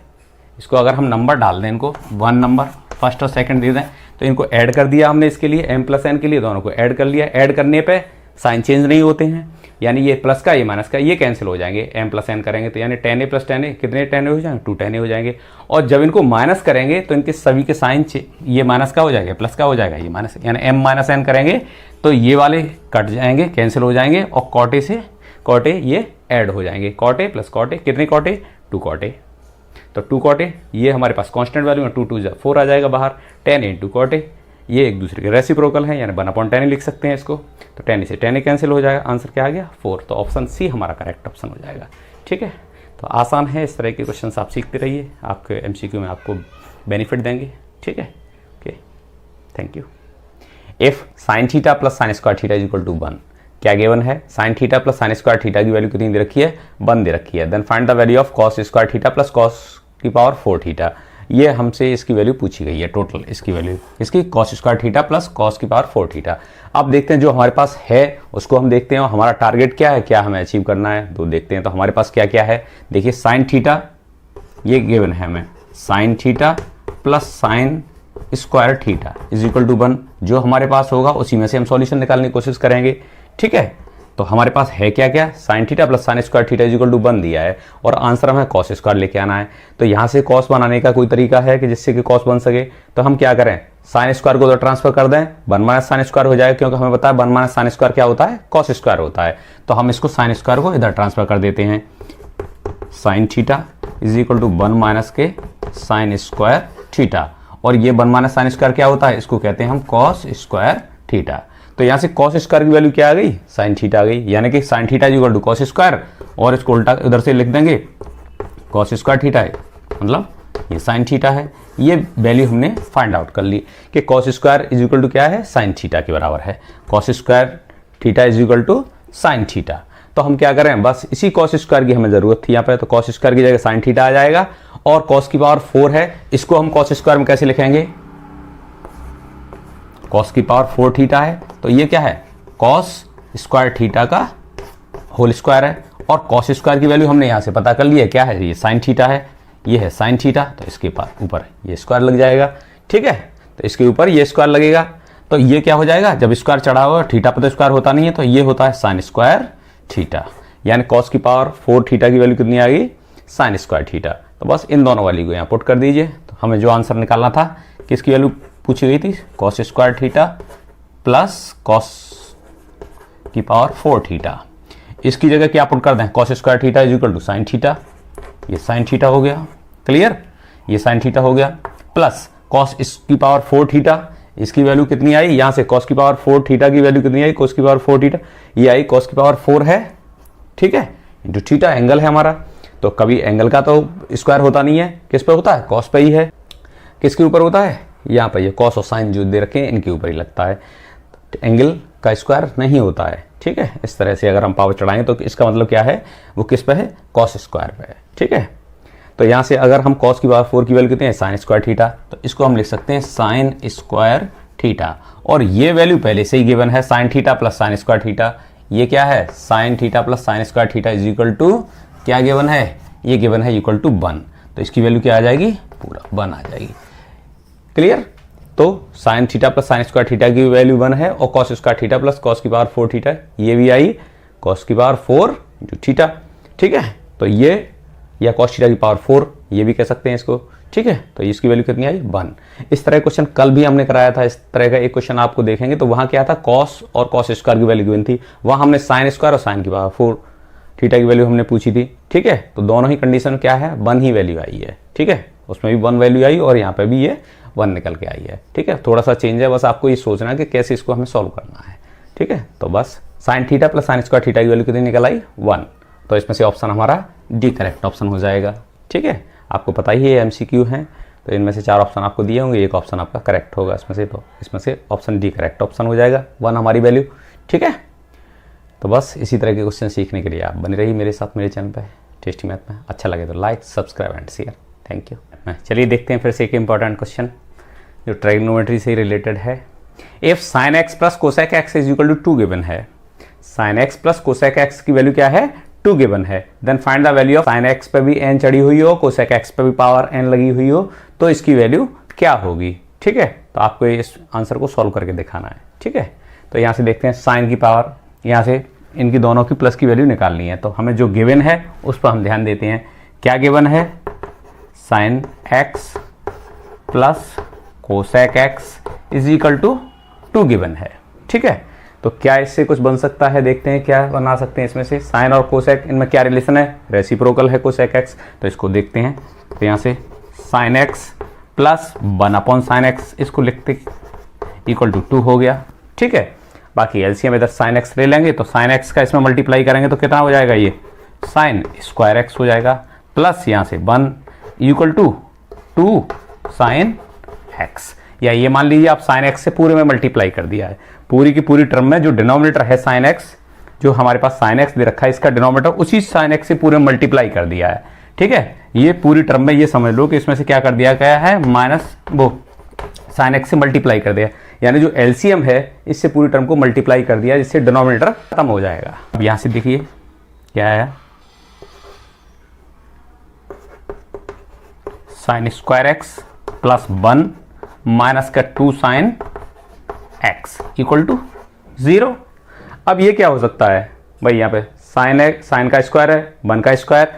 इसको अगर हम नंबर डाल दें, इनको 1 नंबर फर्स्ट और सेकंड दे दें, तो इनको ऐड कर दिया हमने, इसके लिए m प्लस n के लिए दोनों को ऐड कर लिया। ऐड करने पे साइन चेंज नहीं होते हैं, यानी ये प्लस का, ये माइनस का, ये कैंसिल हो जाएंगे, m प्लस n करेंगे तो यानी tan a plus tan a, कितने tan a हो जाएंगे, 2 tan a हो जाएंगे। और जब इनको माइनस करेंगे तो इनके सभी के साइन, ये माइनस का हो जाएगा, प्लस का हो जाएगा, ये माइनस, यानी m माइनस n करेंगे तो ये वाले कट जाएंगे, कैंसिल हो जाएंगे, और cot a से cot a ये ऐड हो जाएंगे, cot a plus cot a, कितने cot a, 2 cot a, तो 2 cot a, ये हमारे पास कांस्टेंट वैल्यू में, 2 2 4 आ जाएगा बाहर, tan a into cot a, ये एक दूसरे के रेसिप्रोकल है, यानी 1 अपॉन tan a लिख सकते हैं इसको, तो tan a से tan a कैंसिल हो जाएगा, आंसर क्या आ गया, 4। तो ऑप्शन सी हमारा करेक्ट ऑप्शन हो जाएगा, ठीक है। तो आसान है, इस तरह के क्वेश्चन आप सीखते रहिए, आपके MCQ में आपको बेनिफिट देंगे, ठीक है। Okay, thank you. If sine theta plus sine square theta is equal to 1, क्या गिवन है, sine theta plus sine square theta की वैल्यू कितनी दे रखी है, 1 दे रखी है। Then find the value of cos square theta plus cos की पावर 4 थीटा, ये हमसे इसकी वैल्यू पूछी गई है, टोटल इसकी वैल्यू, इसकी cos square theta plus cos की पावर 4 थीटा। अब देखते हैं जो हमारे पास है उसको हम देखते हैं, और हमारा टारगेट क्या है, क्या हमें अचीव करना है, तो देखते हैं। तो हमारे पास क्या क्या है, देखिए साइन थीटा ये गिवन है हमें, sine theta plus sine square theta is equal to 1, जो हमारे पास होगा उसी में से हम सॉल्यूशन निकालने की कोशिश करेंगे, ठीक है। तो हमारे पास है क्या क्या, sine theta plus sine square theta is equal to 1 दिया है, और आंसर हमें कॉस स्क्वायर लेके आना है। तो यहाँ से कॉस बनाने का कोई तरीका है कि जिससे कि कॉस बन सके, तो हम क्या करें, साइन स्क्वायर को तो ट्रांसफर कर दें, 1 माइनस साइन स्क्वायर हो जाएगा, क्योंकि हमें पता है 1 माइनस साइन स्क्वायर क्या होता है, कॉस स्क्वायर होता है। तो हम इसको साइन स्क्वायर को इधर ट्रांसफर कर देते हैं, sine theta is equal to 1 minus के साइन स्क्वायर थीटा, और ये 1 माइनस साइन स्क्वायर क्या होता है, इसको कहते हैं हम कॉस स्क्वायर थीटा। तो यहाँ से कॉस स्क्वायर की वैल्यू क्या आ गई, साइन थीटा आ गई, यानी कि sine theta is equal to cos square, और इसको उल्टा उधर से लिख देंगे कॉस स्क्वायर थीटा है, मतलब ये साइन थीटा है। ये वैल्यू हमने फाइंड आउट कर ली कि cos square is equal to क्या है, साइन थीटा के बराबर है, cos square theta is equal to sine theta. तो हम क्या करें, बस इसी कॉस स्क्वायर की हमें जरूरत थी यहाँ पे, तो कॉस स्क्वायर की जगह साइन थीटा आ जाएगा, और कॉस की पावर 4 है, इसको हम कॉस स्क्वायर में कैसे लिखेंगे, कॉस की पावर 4 थीटा है, तो ये क्या है, कॉस स्क्वायर थीटा का होल स्क्वायर है, और कॉस स्क्वायर की वैल्यू हमने यहाँ से पता कर ली है, क्या है, ये साइन थीटा है, ये है साइन थीटा, तो इसके ऊपर ये स्क्वायर लग जाएगा, ठीक है। तो इसके ऊपर ये स्क्वायर लगेगा, तो ये क्या हो जाएगा, जब स्क्वायर चढ़ा हुआ थीटा पर तो स्क्वायर होता नहीं है, तो ये होता है साइन स्क्वायर थीटा, यानी कॉस की पावर 4 थीटा की वैल्यू कितनी आ गई, साइन स्क्वायर थीटा। तो बस इन दोनों वाली को यहाँ पुट कर दीजिए, तो तो हमें जो आंसर निकालना था किसकी वैल्यू पूछी गई थी, cos square theta plus cos की पावर 4 थीटा। इसकी जगह क्या पुट कर दें, cos square theta is equal to sine theta, ये साइन थीटा हो गया, क्लियर, ये साइन थीटा हो गया, प्लस कॉस इसकी पावर 4 थीटा, इसकी वैल्यू कितनी आई, यहां से कॉस की पावर 4 थीटा की वैल्यू कितनी आई, कॉस की पावर 4 थीटा, ये आई कॉस की पावर 4 है, ठीक है, इंटू थीटा एंगल है हमारा। तो कभी एंगल का तो स्क्वायर होता नहीं है, किस पे होता है, कॉस पे ही है। किसके ऊपर होता है, यहाँ पे ये कॉस और साइन जो दे रखे हैं इनके ऊपर ही लगता है, एंगल का स्क्वायर नहीं होता है, ठीक है। इस तरह से अगर हम पावर चढ़ाएंगे तो इसका मतलब क्या है, वो किस पे है, कॉस स्क्वायर पे है, ठीक है। तो यहाँ से अगर हम कॉस की पावर 4 की वैल्यू कितनी है, साइन स्क्वायर थीटा, तो इसको हम लिख सकते हैं साइन स्क्वायर थीटा, और ये वैल्यू पहले से ही गिवन है, sine theta plus sine square theta, ये क्या है, sine theta plus sine square theta is equal to क्या गिवन है, ये गिवन है इक्वल टू 1। तो इसकी वैल्यू क्या आ जाएगी, पूरा 1 आ जाएगी, क्लियर। तो sign theta plus sine square theta की वैल्यू 1 है, और cos square theta plus cos की पावर 4 थीटा, ये भी आई कॉस की पावर 4 इंटू थीटा, ठीक है। तो ये या कॉस थीटा की पावर 4 ये भी कह सकते हैं इसको, ठीक है। तो इसकी वैल्यू कितनी आई, 1। इस तरह क्वेश्चन कल भी हमने कराया था, इस तरह का एक क्वेश्चन आपको देखेंगे तो वहां क्या था, कॉस और कॉस स्क्वायर की वैल्यू गिवन थी, वहां हमने साइन स्क्वायर और साइन की पावर 4 थीटा की वैल्यू हमने पूछी थी, ठीक है। तो दोनों ही कंडीशन क्या है, 1 ही वैल्यू आई है, ठीक है, उसमें भी 1 वैल्यू आई और यहाँ पे भी ये 1 निकल के आई है, ठीक है। थोड़ा सा चेंज है, बस आपको ये सोचना है कि कैसे इसको हमें सॉल्व करना है, ठीक है। तो बस sign theta plus sine square theta की वैल्यू कितनी निकल आई, 1। तो इसमें से ऑप्शन हमारा डी करेक्ट ऑप्शन हो जाएगा, ठीक है। आपको पता ही है MCQ है, तो इनमें से 4 ऑप्शन आपको दिए होंगे, एक ऑप्शन आपका करेक्ट होगा इसमें से, तो इसमें से ऑप्शन डी करेक्ट ऑप्शन हो जाएगा, 1 हमारी वैल्यू, ठीक है। तो बस इसी तरह के क्वेश्चन सीखने के लिए आप बने रहिए मेरे साथ मेरे चैनल पे टेस्टी मैथ में। अच्छा लगे तो like subscribe and share, thank you. चलिए देखते हैं फिर से एक इंपॉर्टेंट क्वेश्चन जो ट्राइगोनोमेट्री से रिलेटेड है। If sine x plus cosec x is equal to 2 given है, sine x plus cosec x की वैल्यू क्या है, 2 गिवन है, then find the value of sine x पे भी n चढ़ी हुई हो, कोसेक एक्स पे भी पावर n लगी हुई हो, तो इसकी वैल्यू क्या होगी, ठीक है। तो आपको इस आंसर को सॉल्व करके दिखाना है, ठीक है। तो यहाँ से देखते हैं साइन की पावर, यहाँ से इनकी दोनों की प्लस की वैल्यू निकालनी है, तो हमें जो गिवन है उस पर हम ध्यान देते हैं। क्या गिवन है, sine x plus cosec x is equal to 2 given है, ठीक है। तो क्या इससे कुछ बन सकता है, देखते हैं क्या बना सकते हैं इसमें से। साइन और कोसेक इनमें क्या रिलेशन है, रेसिप्रोकल है कोसेक एक्स, तो इसको देखते हैं। तो यहाँ से sign x plus 1 upon sine x, इसको लिखते इक्वल टू 2 हो गया, ठीक है। बाकी एलसीएम इधर साइन एक्स ले लेंगे, तो साइन एक्स का इसमें मल्टीप्लाई करेंगे तो कितना हो जाएगा, ये साइन स्क्वायर एक्स हो जाएगा, प्लस यहाँ से 1 इक्वल टू 2 साइन एक्स, या ये मान लीजिए आप साइन एक्स से पूरे में मल्टीप्लाई कर दिया है, पूरी की पूरी टर्म में जो डिनोमिनेटर है साइन एक्स, जो हमारे पास साइन एक्स दे रखा है इसका डिनोमिनेटर उसी साइन एक्स से पूरे मल्टीप्लाई कर दिया है, ठीक है। ये पूरी टर्म में ये समझ लो कि इसमें से क्या कर दिया गया है, माइनस वो साइन एक्स से मल्टीप्लाई कर दिया, यानी जो एलसीएम है इससे पूरी टर्म को मल्टीप्लाई कर दिया, जिससे डिनोमिनेटर खत्म हो जाएगा। अब यहां से देखिए क्या है, sine square x plus 1 minus का 2 साइन एक्स इक्वल टू 0। अब ये क्या हो सकता है भाई, यहाँ पे साइन का स्क्वायर है, 1 का स्क्वायर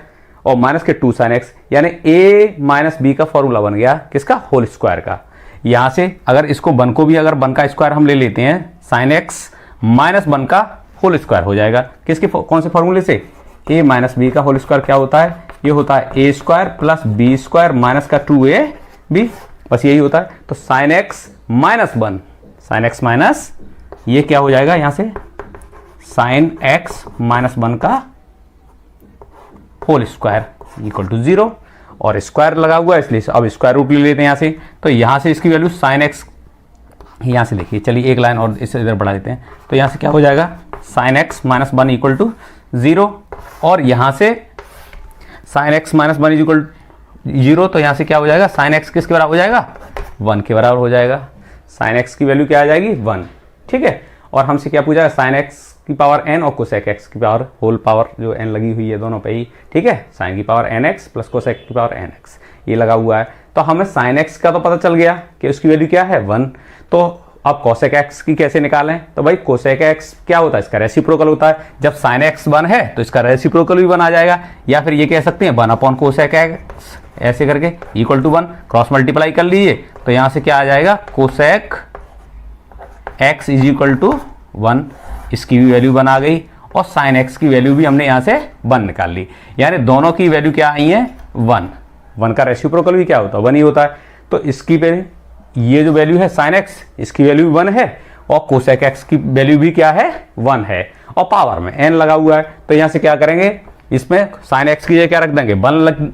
और माइनस के 2 साइन एक्स, यानी a माइनस बी का फॉर्मूला बन गया किसका, होल स्क्वायर का। यहां से अगर इसको 1 को भी अगर 1 का स्क्वायर हम ले लेते हैं, साइन एक्स माइनस 1 का होल स्क्वायर हो जाएगा, किसके कौन से फॉर्मूले से, a माइनस बी का होल स्क्वायर क्या होता है, ये होता है a square plus B square minus का 2ab, बस यही होता है। तो sine x minus 1, sine x minus ये क्या हो जाएगा, यहां से साइन एक्स माइनस 1 का होल स्क्वायर इक्वल टू 0, और स्क्वायर लगा हुआ है इसलिए अब स्क्वायर रूट ले लेते हैं यहां से। तो यहां से इसकी वैल्यू साइन एक्स, यहां से देखिए, चलिए एक लाइन और इसे इधर बढ़ा देते हैं, तो यहां से क्या हो जाएगा, sine x minus 1 equal to 0, और यहां से साइन एक्स माइनस 1 इक्वल 0, तो यहां से क्या हो जाएगा, साइन एक्स किसके बराबर हो जाएगा, 1 के बराबर हो जाएगा। साइन एक्स की वैल्यू क्या आ जाएगी, 1, ठीक है। और हमसे क्या पूछा है, साइन एक्स की पावर n और कोसेक एक्स की पावर होल पावर जो n लगी हुई है दोनों पे ही, ठीक है। साइन की पावर nx प्लस कोसेक की पावर nx ये लगा हुआ है। तो हमें साइन एक्स का तो पता चल गया कि उसकी वैल्यू क्या है, 1। तो अब कोसेक एक्स की कैसे निकालें, तो भाई कोसेक एक्स क्या होता है, इसका रेसिप्रोकल होता है। जब साइन एक्स 1 है तो इसका रेसिप्रोकल भी 1 आ जाएगा, या फिर ये कह सकते हैं 1 अपॉन कोसेक एक्स ऐसे करके इक्वल टू 1, क्रॉस मल्टीप्लाई कर लीजिए तो यहां से क्या आ जाएगा, cosec x is equal to 1, इसकी भी वैल्यू 1 आ गई, और साइन एक्स की वैल्यू भी हमने यहां से 1 निकाल ली, यानी दोनों की वैल्यू क्या आई है 1। 1 का रेसिप्रोकल भी क्या होता है 1 ही होता है, तो इसकी ये जो वैल्यू है साइन एक्स, इसकी वैल्यू 1 है, और कोसेक एक्स की वैल्यू भी क्या है 1 है, और पावर में n लगा हुआ है, तो यहां से क्या करेंगे, इसमें साइन एक्स की जगह क्या रख देंगे 1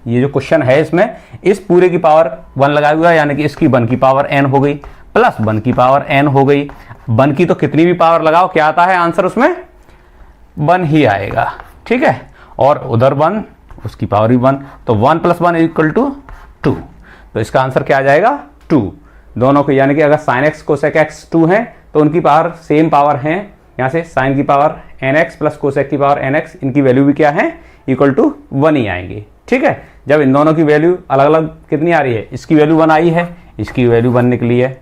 ये जो क्वेश्चन है इसमें इस पूरे की पावर 1 लगा हुआ है, यानी कि इसकी 1 की पावर n हो गई प्लस 1 की पावर n हो गई। 1 की तो कितनी भी पावर लगाओ क्या आता है आंसर उसमें 1 ही आएगा, ठीक है, और उधर 1 उसकी पावर भी 1, तो 1 + 1 इक्वल टू 2, तो इसका आंसर क्या आ जाएगा 2। दोनों को यानी कि अगर साइन एक्स कोसेक एक्स 2 है तो उनकी पावर सेम पावर है, यहाँ से साइन की पावर nx प्लस कोसेक की पावर nx, इनकी वैल्यू भी क्या है इक्वल टू 1 ही आएंगी, ठीक है। जब इन दोनों की वैल्यू अलग अलग कितनी आ रही है, इसकी वैल्यू 1 आई है, इसकी वैल्यू 1 निकली है,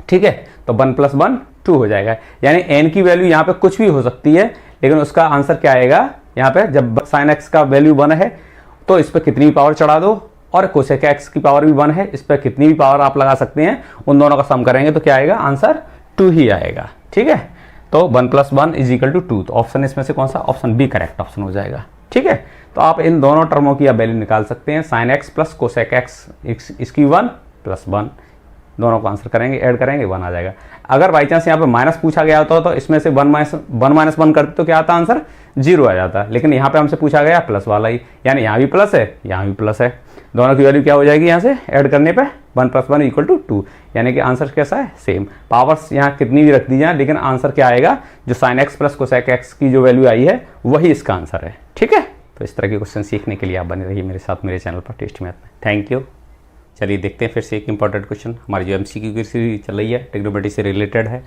ठीक है, तो 1 + 1 2 हो जाएगा, यानी n की वैल्यू यहाँ पे कुछ भी हो सकती है, लेकिन उसका आंसर क्या आएगा यहाँ पे, जब साइन एक्स का वैल्यू 1 है तो इस पर कितनी भी पावर चढ़ा दो, और कोसेक एक्स की पावर भी 1 है, इस पर कितनी भी पावर आप लगा सकते हैं, उन दोनों का सम करेंगे तो क्या आएगा आंसर 2 ही आएगा, ठीक है। तो 1 + 1 इज इक्वल टू 2, तो ऑप्शन इसमें से कौन सा, ऑप्शन बी करेक्ट ऑप्शन हो जाएगा, ठीक है। तो आप इन दोनों टर्मों की आप वैल्यू निकाल सकते हैं, sign x plus cosec x, इसकी 1 + 1, दोनों को आंसर करेंगे, ऐड करेंगे 1 आ जाएगा। अगर बाई चांस यहाँ पे माइनस पूछा गया होता तो इसमें से 1 - 1 करते तो क्या आता आंसर 0 आ जाता, लेकिन यहाँ पे हमसे पूछा गया प्लस वाला ही, यानी यहाँ भी प्लस है यहाँ भी प्लस है, दोनों की वैल्यू क्या हो जाएगी यहाँ से ऐड करने पे 1 + 1 इक्वल टू 2, यानी कि आंसर कैसा है सेम। पावर्स यहाँ कितनी भी रख दी जाए, लेकिन आंसर क्या आएगा, जो sign x plus cosec x की जो वैल्यू आई है वही इसका आंसर है, ठीक है। तो इस तरह के क्वेश्चन सीखने के लिए आप बने रहिए मेरे साथ मेरे चैनल पर टेस्टी मैथ में। Thank you. चलिए देखते हैं फिर से एक इंपॉर्टेंट क्वेश्चन, हमारी जो MCQ की सीरीज चल रही है ट्रिग्नोमेट्री से रिलेटेड है।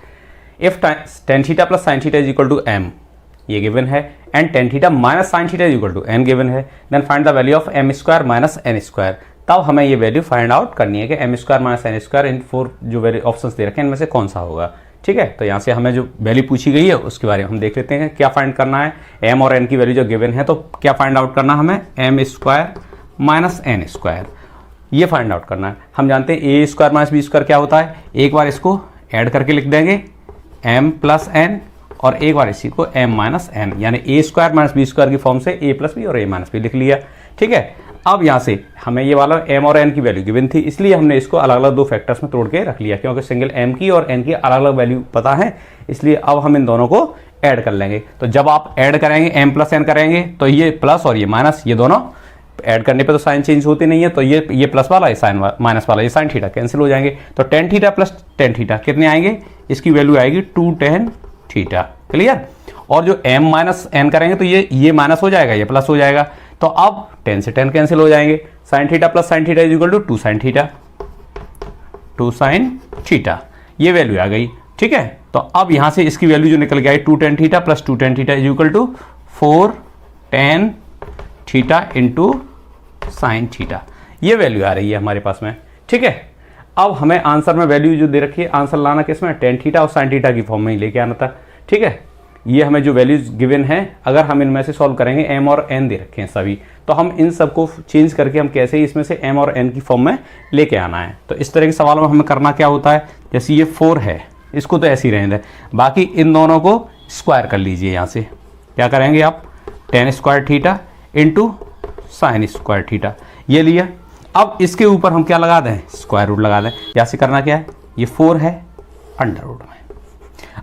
If tan theta plus sine theta is equal to m, ये गिवन है, and tan theta minus sine theta is equal to n given है, then find the value of m² minus n²। तब हमें ये वैल्यू फाइंड आउट करनी है कि m² माइनस n² इन 4 जो वैल्यू ऑप्शंस दे रखे हैं इनमें से कौन सा होगा, ठीक है। तो यहाँ से हमें जो वैल्यू पूछी गई है उसके बारे में हम देख लेते हैं क्या फाइंड करना है। m और n की वैल्यू जो गिवन है तो क्या फाइंड आउट करना है हमें, m² माइनस n², ये फाइंड आउट करना है। हम जानते हैं a² माइनस b² क्या होता है, एक बार इसको ऐड करके लिख देंगे m + n, और एक बार इसी को m - n, यानी a² माइनस b² की फॉर्म से a + b और a - b लिख लिया, ठीक है। अब यहाँ से हमें ये वाला m और n की वैल्यू गिवन थी, इसलिए हमने इसको अलग अलग 2 फैक्टर्स में तोड़ के रख लिया, क्योंकि सिंगल m की और n की अलग अलग वैल्यू पता है, इसलिए अब हम इन दोनों को ऐड कर लेंगे। तो जब आप ऐड करेंगे m + n करेंगे तो ये प्लस और ये माइनस, ये दोनों ऐड करने पे तो साइन चेंज होती नहीं है, तो ये प्लस वाला ये साइन माइनस वाला, ये साइन थीटा कैंसिल हो जाएंगे, तो tan theta plus tan theta कितने आएंगे, इसकी वैल्यू आएगी 2 tan थीटा, क्लियर। और जो m - n करेंगे तो ये माइनस हो जाएगा, ये प्लस हो जाएगा, तो अब tan से tan कैंसिल हो जाएंगे, sine theta plus sine theta is equal to 2 sin theta, 2 sin theta, ये वैल्यू आ गई, ठीक है। तो अब यहां से इसकी वैल्यू जो निकल के आई 2 tan theta plus 2 tan theta is equal to 4 tan theta into sine theta, ये वैल्यू आ रही है हमारे पास में, ठीक है। अब हमें आंसर में वैल्यू जो दे रखी है, आंसर लाना किसमें, tan थीटा और साइन थीटा की फॉर्म में ही लेके आना था, ठीक है। ये हमें जो वैल्यूज गिवन है, अगर हम इनमें से सॉल्व करेंगे, m और n दे रखे हैं सभी, तो हम इन सबको चेंज करके हम कैसे ही इसमें से m और n की फॉर्म में लेके आना है। तो इस तरह के सवालों में हमें करना क्या होता है, जैसे ये 4 है, इसको तो ऐसे ही रहने दें, बाकी इन दोनों को स्क्वायर कर लीजिए। यहाँ से क्या करेंगे आप, tan² theta into sin² theta, ये लिया। अब इसके ऊपर हम क्या लगा दें, स्क्वायर रूट लगा दें। यहाँ से करना क्या है, ये 4 है अंडर रूट में,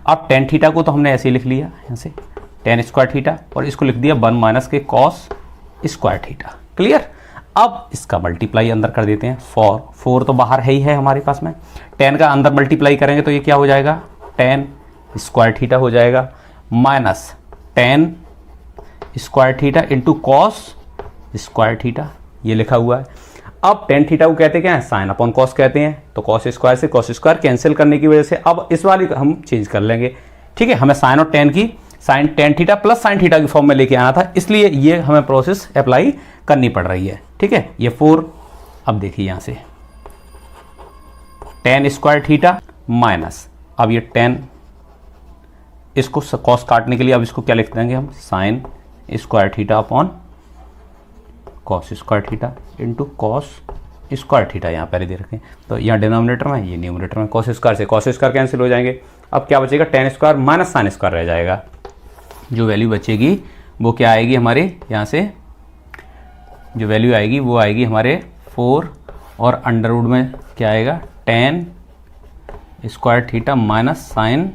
अब tan थीटा को तो हमने ऐसे ही लिख लिया, यहाँ से tan² थीटा, और इसको लिख दिया 1 माइनस के cos² थीटा, क्लियर। अब इसका मल्टीप्लाई अंदर कर देते हैं, 4 तो बाहर है ही है हमारे पास में, tan का अंदर मल्टीप्लाई करेंगे तो ये क्या हो जाएगा, tan² थीटा हो जाएगा, minus tan² theta into cos² theta, ये लिखा हुआ है। अब tan थीटा को कहते क्या है, साइन अपॉन कॉस कहते हैं, तो cos² से cos² कैंसिल करने की वजह से अब इस वाली हम चेंज कर लेंगे, ठीक है। हमें साइन और sine tan theta plus sine theta की फॉर्म में लेके आना था, इसलिए ये हमें प्रोसेस अप्लाई करनी पड़ रही है, ठीक है। ये 4, अब देखिए यहाँ से tan² थीटा माइनस, अब ये 10, इसको कॉस काटने के लिए अब इसको क्या लिख देंगे हम, sign square theta upon cos square theta into cos square theta यहाँ पहले दे रखें। तो यहाँ डिनोमिनेटर में, ये न्यूमरेटर में, कॉस स्क्वायर से कॉस स्क्वायर कैंसिल हो जाएंगे। अब क्या बचेगा, ten square minus sine square रह जाएगा। जो वैल्यू बचेगी वो क्या आएगी हमारे यहाँ से, जो वैल्यू आएगी वो आएगी हमारे 4 और अंडर रूट में क्या आएगा, tan square theta minus sine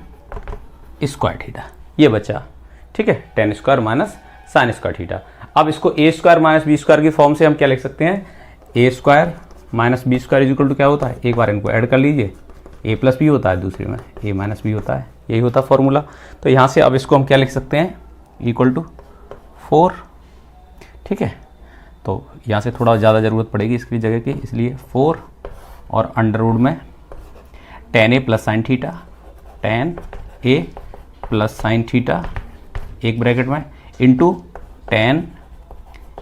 square theta, ये बचा। ठीक है, tan square minus sine square theta. अब इसको a square minus B square की फॉर्म से हम क्या लिख सकते हैं, a square minus B square equal to क्या होता है, एक बार इनको ऐड कर लीजिए, ए प्लस बी होता है, दूसरे में ए माइनस बी होता है, यही होता है फॉर्मूला। तो यहाँ से अब इसको हम क्या लिख सकते हैं, इक्वल टू 4। ठीक है, तो यहाँ से थोड़ा ज़्यादा ज़रूरत पड़ेगी इसकी जगह की, इसलिए 4 और अंडर रूट में tan a plus sine theta, tan a plus sine theta एक ब्रैकेट में into tan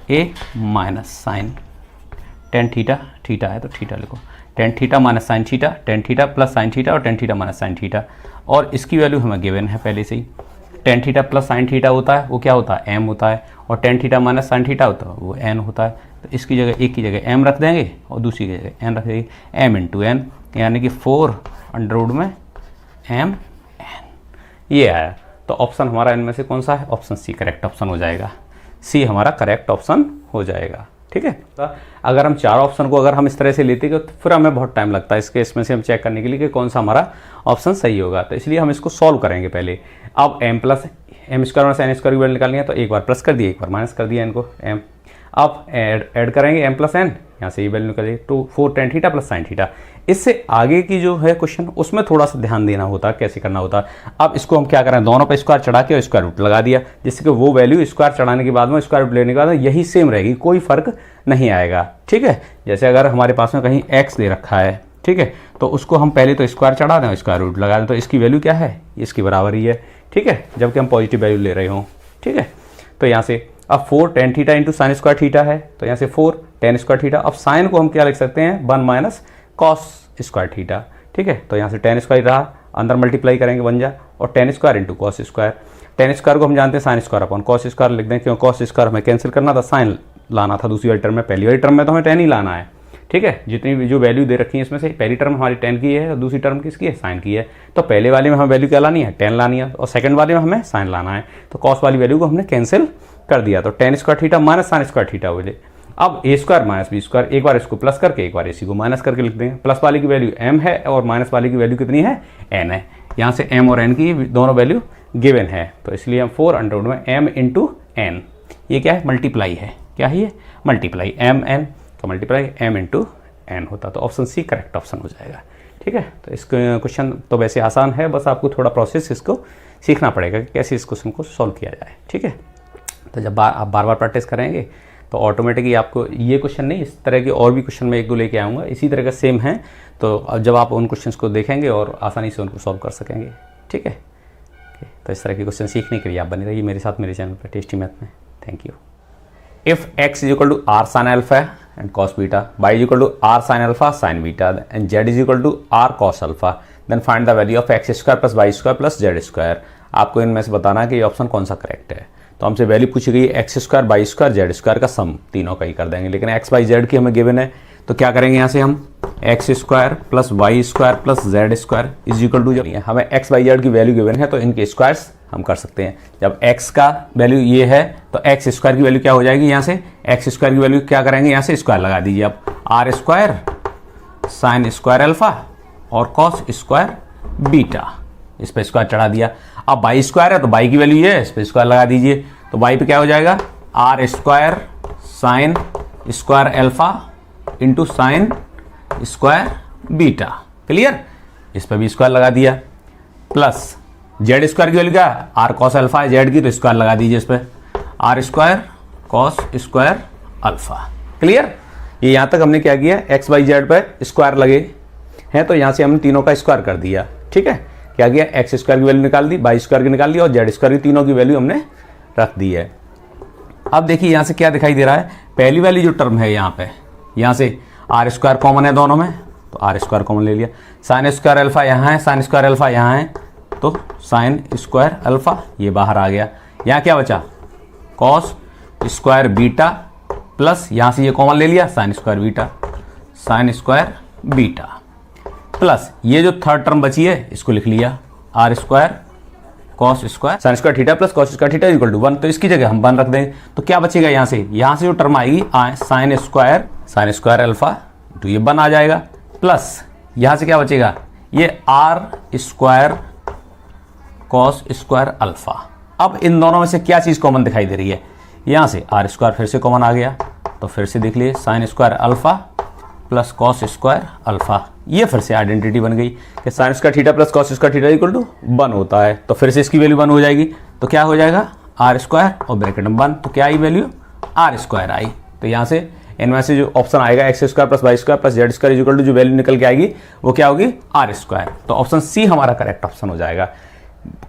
a minus sine, tan theta, theta है तो थीटा लिखो, tan theta minus sine theta, tan theta plus sine theta और tan theta minus sine theta. और इसकी वैल्यू हमें गिवन है पहले से ही, tan theta plus sine theta होता है वो क्या होता है, एम होता है, और tan theta minus sine theta होता है वो एन होता है। तो इसकी जगह, एक की जगह एम रख देंगे और दूसरी की जगह एन रख देंगे, एम इंटू एन, यानी कि 4 अंडर रूट में एम एन, ये आया। तो ऑप्शन हमारा इनमें से कौन सा है, ऑप्शन सी करेक्ट ऑप्शन हो जाएगा, सी हमारा करेक्ट ऑप्शन हो जाएगा। ठीक है, तो अगर हम चार ऑप्शन को अगर हम इस तरह से लेते तो फिर हमें बहुत टाइम लगता है इसके इसमें से हम चेक करने के लिए कि कौन सा हमारा ऑप्शन सही होगा। तो इसलिए हम इसको सॉल्व करेंगे पहले। अब एम प्लस एम स्क्वायर और साइन स्क्वायर की वैल्यू निकालनी है, तो एक बार प्लस कर दिया, एक बार माइनस कर दिया इनको एम। अब ऐड करेंगे एम प्लस एन, यहाँ से ये वैल्यू निकालिए, तो 4 ten theta plus sine theta. इससे आगे की जो है क्वेश्चन उसमें थोड़ा सा ध्यान देना होता है, कैसे करना होता है। अब इसको हम क्या करें, दोनों पे स्क्वायर चढ़ा के और स्क्वायर रूट लगा दिया, जिससे कि वो वैल्यू स्क्वायर चढ़ाने के बाद में स्क्वायर रूट लेने के बाद यही सेम रहेगी, कोई फर्क नहीं आएगा। ठीक है, जैसे अगर हमारे पास में कहीं एक्स दे रखा है, ठीक है, तो उसको हम पहले तो स्क्वायर चढ़ा दें, स्क्वायर रूट लगा दें, तो इसकी वैल्यू क्या है, इसकी बराबर ही है। ठीक है, जबकि हम पॉजिटिव वैल्यू ले रहे हों। ठीक है, तो यहाँ से अब 4 tan theta into sine square theta है, तो यहाँ से 4 टेन स्क्वायर थीटा। अब साइन को हम क्या लिख सकते हैं, 1 माइनस कॉस स्क्वायर थीटा। ठीक है, तो यहाँ से टेन स्क्वायर रहा, अंदर मल्टीप्लाई करेंगे बन जाए, और ten square into cos square. Ten square को हम जानते हैं sine square upon cos square लिख दें, क्यों कॉस स्क्वायर हमें कैंसिल करना था, साइन लाना था दूसरी वाली टर्म में, पहली वाली टर्म में तो हमें टेन ही लाना है। ठीक है, जितनी भी जो वैल्यू दे रखी है इसमें से पहली टर्म हमारी 10 की है और दूसरी टर्म किसकी है, साइन की है। तो पहले वाले में हमें वैल्यू क्या लानी है, 10 लानी है, और सेकंड वाले में हमें साइन लाना है। तो कॉस वाली वैल्यू को हमने कैंसिल कर दिया, तो ten square theta minus sine square theta बोले। अब ए स्क्वायर माइनस बी स्क्वायर, एक बार इसको प्लस करके एक बार इसी को माइनस करके लिख देंगे। प्लस वाले की वैल्यू एम है और माइनस वाले की वैल्यू कितनी है, एन है। यहाँ से एम और एन की दोनों वैल्यू गिवन है, तो इसलिए हम 4 अंडर रूट में एम इंटू एन, ये क्या है, मल्टीप्लाई है, क्या है ये, मल्टीप्लाई, एम एन तो मल्टीप्लाई एम इंटू एन होता, तो ऑप्शन सी करेक्ट ऑप्शन हो जाएगा। ठीक है, तो इस क्वेश्चन तो वैसे आसान है, बस आपको थोड़ा प्रोसेस इसको सीखना पड़ेगा कि कैसे इस क्वेश्चन को सॉल्व किया जाए। ठीक है, तो जब आप बार बार प्रैक्टिस करेंगे तो ऑटोमेटिकली आपको ये क्वेश्चन नहीं, इस तरह के और भी क्वेश्चन मैं एक दो लेके आऊँगा इसी तरह का सेम है, तो जब आप उन क्वेश्चन्स को देखेंगे और आसानी से उनको सॉल्व कर सकेंगे। ठीक है, तो इस तरह के क्वेश्चन सीखने के लिए आप बने रहिए मेरे साथ मेरे चैनल पर टेस्टी मैथ में। Thank you. If x is equal to r sin alpha and cos beta, y is equal to r sin alpha sin beta, and z is equal to r cos alpha, then find the value of x square plus y square plus z square। आपको इनमें से बताना है कि ये ऑप्शन कौन सा करेक्ट है। तो हमसे वैल्यू पूछी गई x square y square z square का सम, तीनों का ही कर देंगे, लेकिन एक्स वाई जेड की हमें गिवन है, तो क्या करेंगे यहाँ से हम x square plus y square plus z square is equal to, जब हमें एक्स वाई जेड की वैल्यू गिवन है तो इनके स्क्वायर्स हम कर सकते हैं। जब x का वैल्यू ये है तो एक्स स्क्वायर की वैल्यू क्या हो जाएगी, यहाँ से एक्स स्क्वायर की वैल्यू क्या करेंगे, यहाँ से स्क्वायर लगा दीजिए। अब r square sine square alpha और कॉस स्क्वायर बीटा, इस पर स्क्वायर चढ़ा दिया। अब बाई स्क्वायर है तो बाई की वैल्यू ये है, इस पर स्क्वायर लगा दीजिए, तो बाई पे क्या हो जाएगा, r square sine square alpha into sine square beta. Clear, इस पर भी स्क्वायर लगा दिया, प्लस जेड स्क्वायर की वैल्यू क्या है, आर कॉस अल्फा है जेड की, तो स्क्वायर लगा दीजिए इस पर, r square cos square alpha. Clear, ये यहाँ तक हमने क्या किया, एक्स वाई जेड पर स्क्वायर लगे हैं, तो यहाँ से हमने तीनों का स्क्वायर कर दिया। ठीक है, क्या किया, एक्स स्क्वायर की वैल्यू निकाल दी, वाई स्क्वायर की निकाल दी, और जेड स्क्वायर की तीनों की वैल्यू हमने रख दी है। अब देखिए यहाँ से क्या दिखाई दे रहा है, पहली वाली जो टर्म है यहाँ पे, यहाँ से आर स्क्वायर कॉमन है दोनों में, तो आर स्क्वायर कॉमन ले लिया। साइन स्क्वायर अल्फा यहाँ है, साइन स्क्वायर अल्फा यहाँ है, तो साइन स्क्वायर अल्फा ये बाहर आ गया। यहाँ क्या बचा, कॉस स्क्वायर बीटा प्लस यहाँ से ये कॉमन ले लिया sine square beta, sine square beta plus ये जो थर्ड टर्म बची है इसको लिख लिया r square cos square sine square theta plus cos square theta equal to 1। तो इसकी जगह हम 1 रख देंगे तो क्या बचेगा, यहाँ से जो टर्म आएगी साइन स्क्वायर अल्फा तो ये 1 आ जाएगा, प्लस यहाँ से क्या बचेगा, ये r square cos square alpha. अब इन दोनों में से क्या चीज़ कॉमन दिखाई दे रही है, यहाँ से आर स्क्वायर फिर से कॉमन आ गया, तो फिर से देख लिए sine square alpha plus cos square alpha, ये फिर से आइडेंटिटी बन गई कि sine square theta plus cos square theta equal to 1 होता है। तो फिर से इसकी वैल्यू 1 हो जाएगी, तो क्या हो जाएगा आर स्क्वायर और ब्रैकेट में 1, तो क्या आई वैल्यू आर स्क्वायर आई। तो यहाँ से इनमें से जो ऑप्शन आएगा x square plus y square plus z square equal to जो वैल्यू निकल के आएगी वो क्या होगी आर स्क्वायर। तो ऑप्शन सी हमारा करेक्ट ऑप्शन हो जाएगा।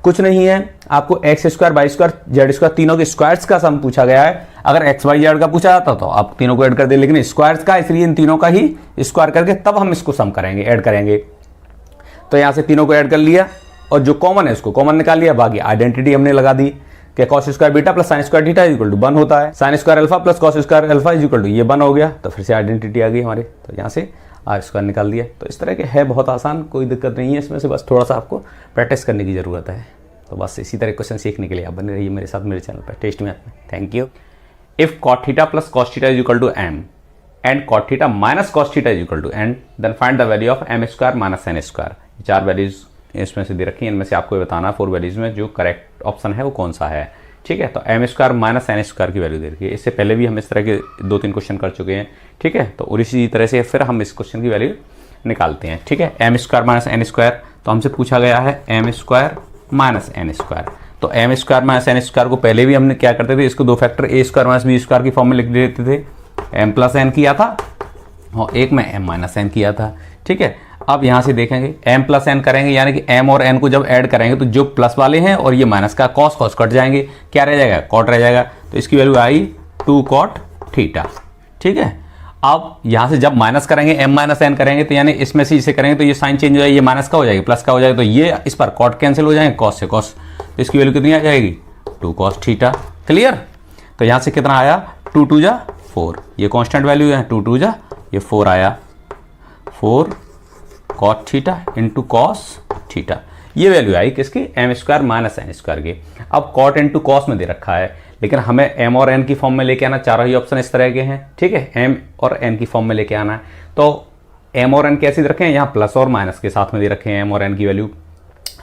कुछ नहीं है, आपको x square y square z square तीनों के स्क्वायर्स का सम पूछा गया है। अगर एक्स वाई जेड का पूछा जाता तो आप तीनों को ऐड कर दे, लेकिन स्क्वायर्स का, इसलिए इन तीनों का ही स्क्वायर करके तब हम इसको सम करेंगे, ऐड करेंगे। तो यहां से तीनों को ऐड कर लिया और जो कॉमन है उसको कॉमन निकाल लिया, बाकी आइडेंटिटी हमने लगा दी कि cos square beta plus sine square theta equal to 1 होता है, sine square alpha plus cos square alpha equal to ये 1 हो गया। तो फिर से आइडेंटिटी आ गई हमारे, तो यहाँ से आर स्क्वायर निकाल दिया। तो इस तरह के है, बहुत आसान, कोई दिक्कत नहीं है इसमें से, बस थोड़ा सा आपको प्रैक्टिस करने की जरूरत है। तो बस इसी तरह क्वेश्चन सीखने के लिए आप बने रहिए मेरे साथ मेरे चैनल पर टेस्ट मैथ में। Thank you. If cot theta plus cos theta is equal to m and cot theta minus cos theta is equal to n, then find the value of m square minus n square. 4 values इसमें से दे रखी हैं, इनमें से आपको बताना 4 वैल्यूज में जो करेक्ट ऑप्शन है वो कौन सा है। ठीक है, तो m square minus n square की वैल्यू दे रखी है। इससे पहले भी हम इस तरह के 2-3 क्वेश्चन कर चुके हैं। ठीक है, तो इसी तरह से फिर हम इस क्वेश्चन की वैल्यू निकालते हैं। ठीक है, m square minus n square, तो हमसे पूछा गया है m square minus n square. तो m square minus n square को पहले भी हमने क्या करते थे, इसको 2 factor a square minus B square की फॉर्म में लिख देते थे। एम प्लस एन किया था और एक में एम माइनस एन किया था। ठीक है, अब यहाँ से देखेंगे एम प्लस एन करेंगे, यानी कि एम और एन को जब ऐड करेंगे तो जो प्लस वाले हैं और ये माइनस का कॉस कॉस कट जाएंगे, क्या रह जाएगा कॉट रह जाएगा। तो इसकी वैल्यू आई 2 कॉट थीटा। ठीक है, अब यहाँ से जब माइनस करेंगे एम माइनस एन करेंगे तो यानी इसमें से इसे करेंगे तो ये साइन चेंज हो जाएगी, ये माइनस का हो जाएगी प्लस का हो जाएगा, तो ये इस पर कॉट कैंसिल हो जाएंगे, कॉस से कॉस, तो इसकी वैल्यू कितनी आ जाएगी 2 कॉस थीटा। क्लियर। तो यहाँ से कितना आया 2 2 जा 4, ये कांस्टेंट वैल्यू है, 2 2 जा ये 4 आया, 4 cot theta into cos theta. ये वैल्यू आई किसकी, m square minus n square की। अब कॉट इंटू कॉस में दे रखा है, लेकिन हमें एम और एन की फॉर्म में लेके आना, चारों ही ऑप्शन इस तरह के हैं। ठीक है, एम और एन की फॉर्म में लेके आना है, तो एम और एन कैसे दे रखे हैं, यहाँ प्लस और माइनस के साथ में दे रखे हैं एम और एन की वैल्यू।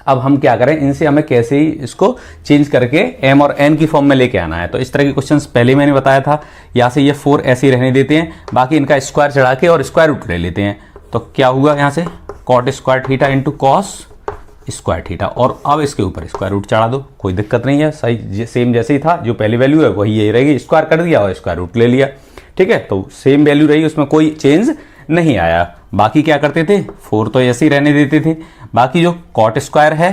अब हम क्या करें, इनसे हमें कैसे ही इसको चेंज करके एम और एन की फॉर्म में लेके आना है। तो इस तरह के क्वेश्चंस पहले मैंने बताया था। यहाँ से ये 4 ऐसे ही रहने देते हैं, बाकी इनका स्क्वायर चढ़ा के और स्क्वायर रूट ले लेते हैं। तो क्या हुआ यहाँ से cot square theta into cos square theta, और अब इसके ऊपर स्क्वायर रूट चढ़ा दो, कोई दिक्कत नहीं है, सही सेम जैसे ही था, जो पहली वैल्यू है वही यही रहेगी, स्क्वायर कर दिया और स्क्वायर रूट ले लिया। ठीक है, तो सेम वैल्यू रही, उसमें कोई चेंज नहीं आया। बाकी क्या करते थे, 4 तो ऐसे ही रहने देते थे, बाकी जो कॉट स्क्वायर है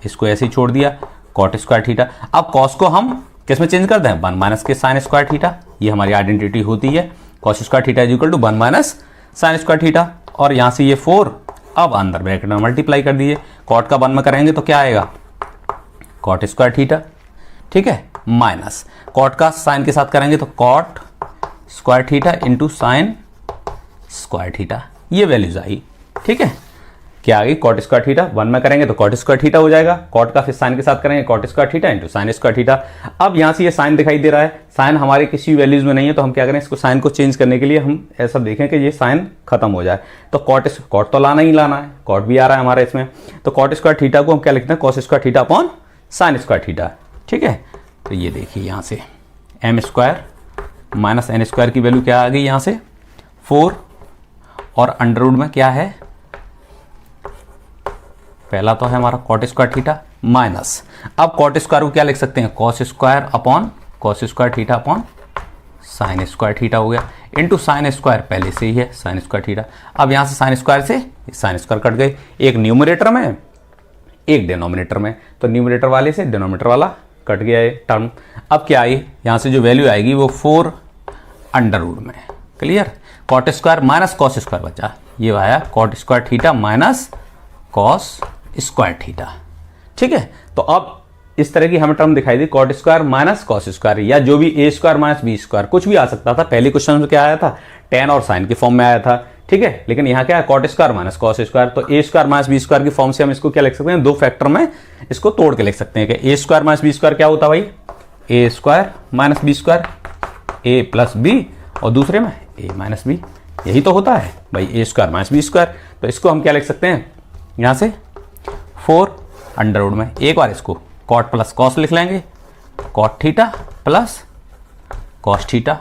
इसको ऐसे ही छोड़ दिया, कॉट स्क्वायर थीटा। अब कॉस को हम किस में चेंज कर दें, 1 माइनस के साइन स्क्वायर थीटा, ये हमारी आइडेंटिटी होती है, cos square theta is equal to 1 minus sine square theta. और यहाँ से ये 4 अब अंदर ब्रैकेट में मल्टीप्लाई कर दीजिए, कॉट का 1 में करेंगे तो क्या आएगा कॉट स्क्वायर थीटा। ठीक है, माइनस कॉट का साइन के साथ करेंगे तो cot square theta into sine square theta, ये वैल्यूज आई। ठीक है, क्या आ गई कॉट स्क्वायर थीटा, 1 में करेंगे तो कॉट स्क्वायर थीटा हो जाएगा, कॉट का फिर साइन के साथ करेंगे cot square theta into sine square theta. अब यहाँ से ये साइन दिखाई दे रहा है, साइन हमारे किसी वैल्यूज में नहीं है, तो हम क्या करें, इसको साइन को चेंज करने के लिए हम ऐसा देखें कि ये साइन खत्म हो जाए। तो कॉट तो लाना ही लाना है, कॉट भी आ रहा है हमारा इसमें, तो कॉट स्क्वायर थीटा को हम क्या लिखते हैं, cos square theta upon sine square theta. ठीक है, तो ये देखिए यहाँ से m square minus n square की वैल्यू क्या आ गई, यहाँ से 4 और अंडर रूट में क्या है, पहला तो है हमारा कॉट स्क्वायर थीटा माइनस, अब कॉट स्क्वायर को क्या लिख सकते हैं, cos square upon cos square theta upon sine square theta हो गया, इंटू साइन स्क्वायर पहले से ही है साइन स्क्वायर थीटा। अब यहां से साइन स्क्वायर से साइन स्क्वायर कट गए, एक न्यूमरेटर में एक डिनोमिनेटर में, तो न्यूमरेटर वाले से डिनोमिनेटर वाला कट गया ये टर्म। अब क्या आई, यहां से जो वैल्यू आएगी वो 4 अंडर रूट में, clear. Cot square minus cos square बचा, ये आया cot square theta minus cos square theta. ठीक है, तो अब इस तरह की हमें टर्म दिखाई दी, cot square minus cos square, या जो भी a square minus B square, कुछ भी आ सकता था। पहले क्वेश्चन में क्या आया था, tan और साइन के फॉर्म में आया था। ठीक है, लेकिन यहाँ क्या है, cot square minus cos square, तो a square minus B square की फॉर्म से हम इसको क्या लिख सकते हैं, दो फैक्टर में इसको तोड़ के लिख सकते हैं कि ए स्क्वायर माइनस बी स्क्वायर क्या होता है भाई, ए स्क्वायर माइनस बी स्क्वायर, ए प्लस बी, और दूसरे में ए माइनस बी, यही तो होता है भाई, ए स्क्वायर माइनस बी स्क्वायर। तो इसको हम क्या लिख सकते हैं, यहाँ से 4 अंडर रूट में, एक बार इसको कॉट प्लस कॉस लिख लेंगे, cot theta plus cos theta,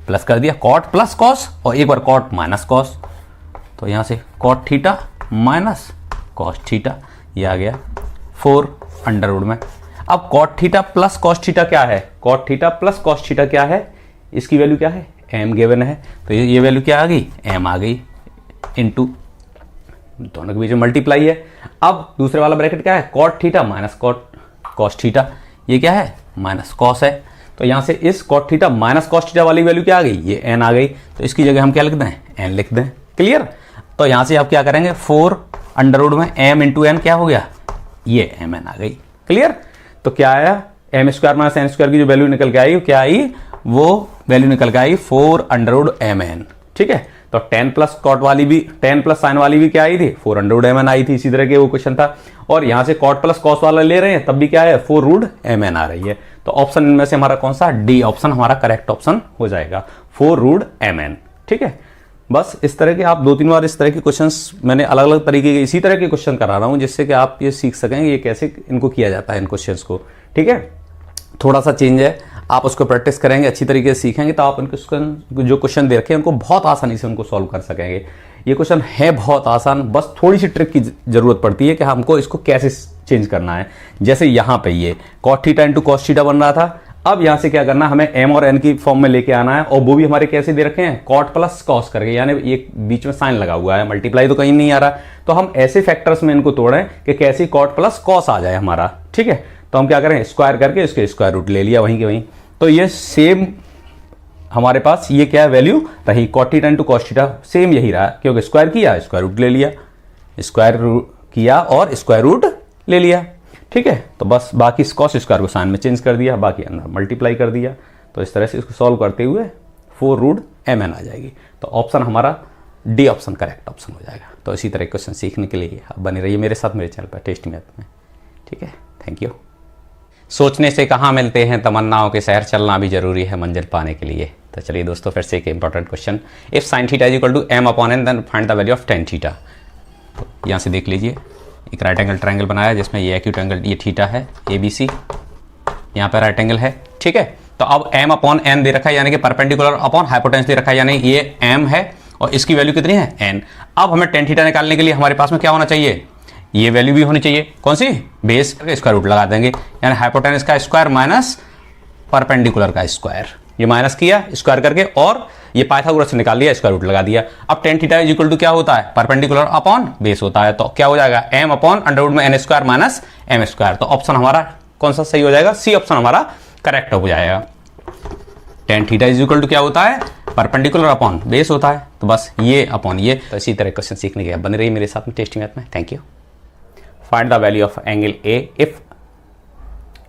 plus कर दिया कॉट प्लस कॉस, और एक बार कॉट माइनस कॉस, तो यहाँ से cot theta minus cos theta, ये आ गया 4 अंडर रूट में। अब cot theta plus cos theta क्या है, cot theta plus cos theta क्या है, इसकी वैल्यू क्या है, m गिवन है, तो ये वैल्यू क्या आ गई, m आ गई, इनटू दोनों के बीच में मल्टीप्लाई है। अब दूसरे वाला ब्रैकेट क्या है, cot theta minus cot cos theta, ये क्या है, माइनस कॉस है, तो यहां से इस cot theta minus cos theta वाली वैल्यू क्या आ गई, ये n आ गई, तो इसकी जगह हम क्या लिख दें, n लिख दें। क्लियर। तो यहां से आप क्या करेंगे, 4 अंडर रूट में m इंटू एन क्या हो गया, ये mn आ गई। क्लियर। तो क्या आया, m square minus n square की जो वैल्यू निकल के आई क्या आई, वो वैल्यू निकल के आई 4 अंडर रूट mn। ठीक है, तो 10 प्लस कॉट वाली भी, 10 प्लस साइन वाली भी क्या आई थी, 4 अंडर रूट mn आई थी, इसी तरह के वो क्वेश्चन था। और यहां से कॉट प्लस कॉस वाला ले रहे हैं, तब भी क्या है, 4 रूट mn आ रही है। तो ऑप्शन इनमें से हमारा कौन सा, डी ऑप्शन हमारा करेक्ट ऑप्शन हो जाएगा, 4 रूट mn। ठीक है, बस इस तरह के आप 2-3 बार इस तरह के क्वेश्चंस मैंने अलग अलग तरीके के इसी तरह के क्वेश्चन करा रहा हूं, जिससे कि आप ये सीख सकें ये कैसे इनको किया जाता है, इन क्वेश्चंस को। ठीक है, थोड़ा सा चेंज है, आप उसको प्रैक्टिस करेंगे, अच्छी तरीके से सीखेंगे, तो आप उनको जो क्वेश्चन दे रखे हैं उनको बहुत आसानी से उनको सॉल्व कर सकेंगे। ये क्वेश्चन है बहुत आसान, बस थोड़ी सी ट्रिक की जरूरत पड़ती है कि हमको इसको कैसे चेंज करना है। जैसे यहाँ पे ये cot theta into cos theta बन रहा था, अब यहाँ से क्या करना, हमें m और n की फॉर्म में लेके आना है, और वो भी हमारे कैसे दे रखे हैं, कॉट प्लस कॉस करके, यानी एक बीच में साइन लगा हुआ है, मल्टीप्लाई तो कहीं नहीं आ रहा, तो हम ऐसे फैक्टर्स में इनको तोड़ें कि कैसे कॉट प्लस कॉस आ जाए हमारा। ठीक है, तो हम क्या करें, स्क्वायर करके इसके स्क्वायर रूट ले लिया वहीं के वहीं, तो ये सेम हमारे पास ये क्या वैल्यू रही, cot theta into cos theta same यही रहा, क्योंकि स्क्वायर किया स्क्वायर रूट ले लिया, स्क्वायर रूट किया और स्क्वायर रूट ले लिया। ठीक है, तो बस बाकी कॉस स्क्वायर को साइन में चेंज कर दिया, बाकी अंदर मल्टीप्लाई कर दिया, तो इस तरह से इसको सॉल्व करते हुए 4 रूट mn आ जाएगी। तो ऑप्शन हमारा डी ऑप्शन करेक्ट ऑप्शन हो जाएगा। तो इसी तरह क्वेश्चन सीखने के लिए आप बने रहिए मेरे साथ मेरे चैनल पर टेस्टी मैथ में। ठीक है, थैंक यू। सोचने से कहाँ मिलते हैं तमन्नाओं के शहर, चलना भी जरूरी है मंजिल पाने के लिए। तो चलिए दोस्तों, फिर से एक important question, if sine theta is equal to m upon n then find the value of tan theta. तो यहाँ से देख लीजिए, एक राइट एंगल ट्रायंगल बनाया जिसमें ये एक्यूट एंगल ये थीटा है ABC, यहाँ पर राइट एंगल है। ठीक है, तो अब m अपॉन n दे रखा है, यानी कि परपेंडिकुलर अपॉन हाइपोटेन्यूस दे रखा है, यानी ये m है और इसकी वैल्यू कितनी है n। अब हमें tan थीटा निकालने के लिए हमारे पास में क्या होना चाहिए, ये वैल्यू भी होनी चाहिए, कौन सी, बेस करके स्क्वायर रूट लगा देंगे, यानी हाइपोटेन्यूस का स्क्वायर माइनस परपेंडिकुलर का स्क्वायर, ये माइनस किया स्क्वायर करके, और ये पाइथागोरस से निकाल लिया, स्क्वायर रूट लगा दिया। अब tan theta is equal to क्या होता है, परपेंडिकुलर अपॉन बेस होता है, तो क्या हो जाएगा, m अपॉन अंडर रूट में n square minus m square. तो ऑप्शन हमारा कौन सा सही हो जाएगा, सी ऑप्शन हमारा करेक्ट हो जाएगा। tan theta is equal to क्या होता है, परपेंडिकुलर अपॉन बेस होता है, तो बस ये अपॉन ये। तो इसी तरह क्वेश्चन सीखने के बने रहिए मेरे साथ में टेस्टी मैथ में। Thank you. Find the value of angle A if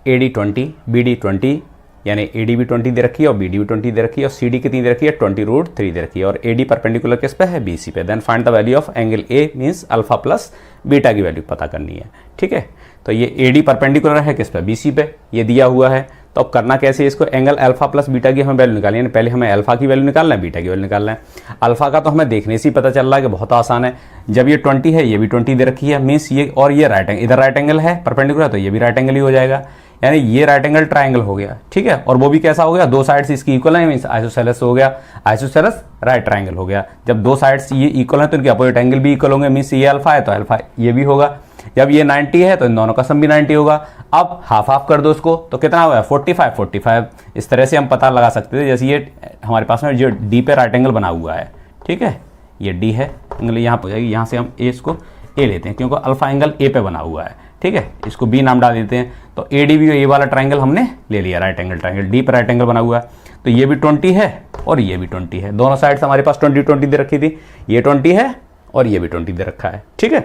AD 20 BD 20, यानी AD भी 20 दे रखी है और BD भी 20 दे रखी है और CD कितनी दे रखी है, 20 रूट 3 दे रखी है, और AD परपेंडिकुलर किस पे है, BC पे। Then find the value of angle A means alpha plus beta की वैल्यू पता करनी है। ठीक है, तो ये AD परपेंडिकुलर है किस पे, BC पे, ये दिया हुआ है। तो अब करना कैसे, इसको एंगल अल्फा प्लस बीटा की हमें वैल्यू निकालनी है। पहले हमें अल्फा की वैल्यू निकालना है, बीटा की वैल्यू निकालना है। अल्फा का तो हमें देखने से ही पता चल रहा है कि बहुत आसान है, जब ये 20 है ये भी 20 दे रखी है, मीन्स ये और ये राइट एंगल, इधर राइट एंगल है परपेंडिकुलर, तो ये भी राइट एंगल ही हो जाएगा, यानी ये राइट एंगल ट्राइंगल हो गया। ठीक है, और वो भी कैसा हो गया, दो साइड्स इसकी इक्वल है, मीन्स आइसोसेलेस हो गया, आइसोसेलेस राइट ट्राइंगल हो गया। जब दो साइड्स ये इक्वल है तो इनके अपोजिट एंगल भी इक्वल होंगे, मीन्स ये अल्फा है तो अल्फा ये भी होगा। जब ये 90 है तो इन दोनों का सम भी 90 होगा। अब हाफ हाफ कर दो उसको, तो कितना हुआ, 45 45। इस तरह से हम पता लगा सकते थे, जैसे ये हमारे पास में जो डी पे राइट एंगल बना हुआ है, ठीक है, ये डी है, एंगल यहाँ हो जाएगी, यहाँ से हम ए इसको ए लेते हैं क्योंकि अल्फा एंगल ए पे बना हुआ है। ठीक है, इसको बी नाम डाल देते हैं, तो ए डी बी ए वाला ट्राइंगल हमने ले लिया, राइट एंगल ट्राइंगल, डी पर राइट एंगल बना हुआ है, तो ये भी 20 है और ये भी 20 है। दोनों साइड हमारे पास 20 दे रखी थी, ये 20 है और ये भी 20 दे रखा है, ठीक है।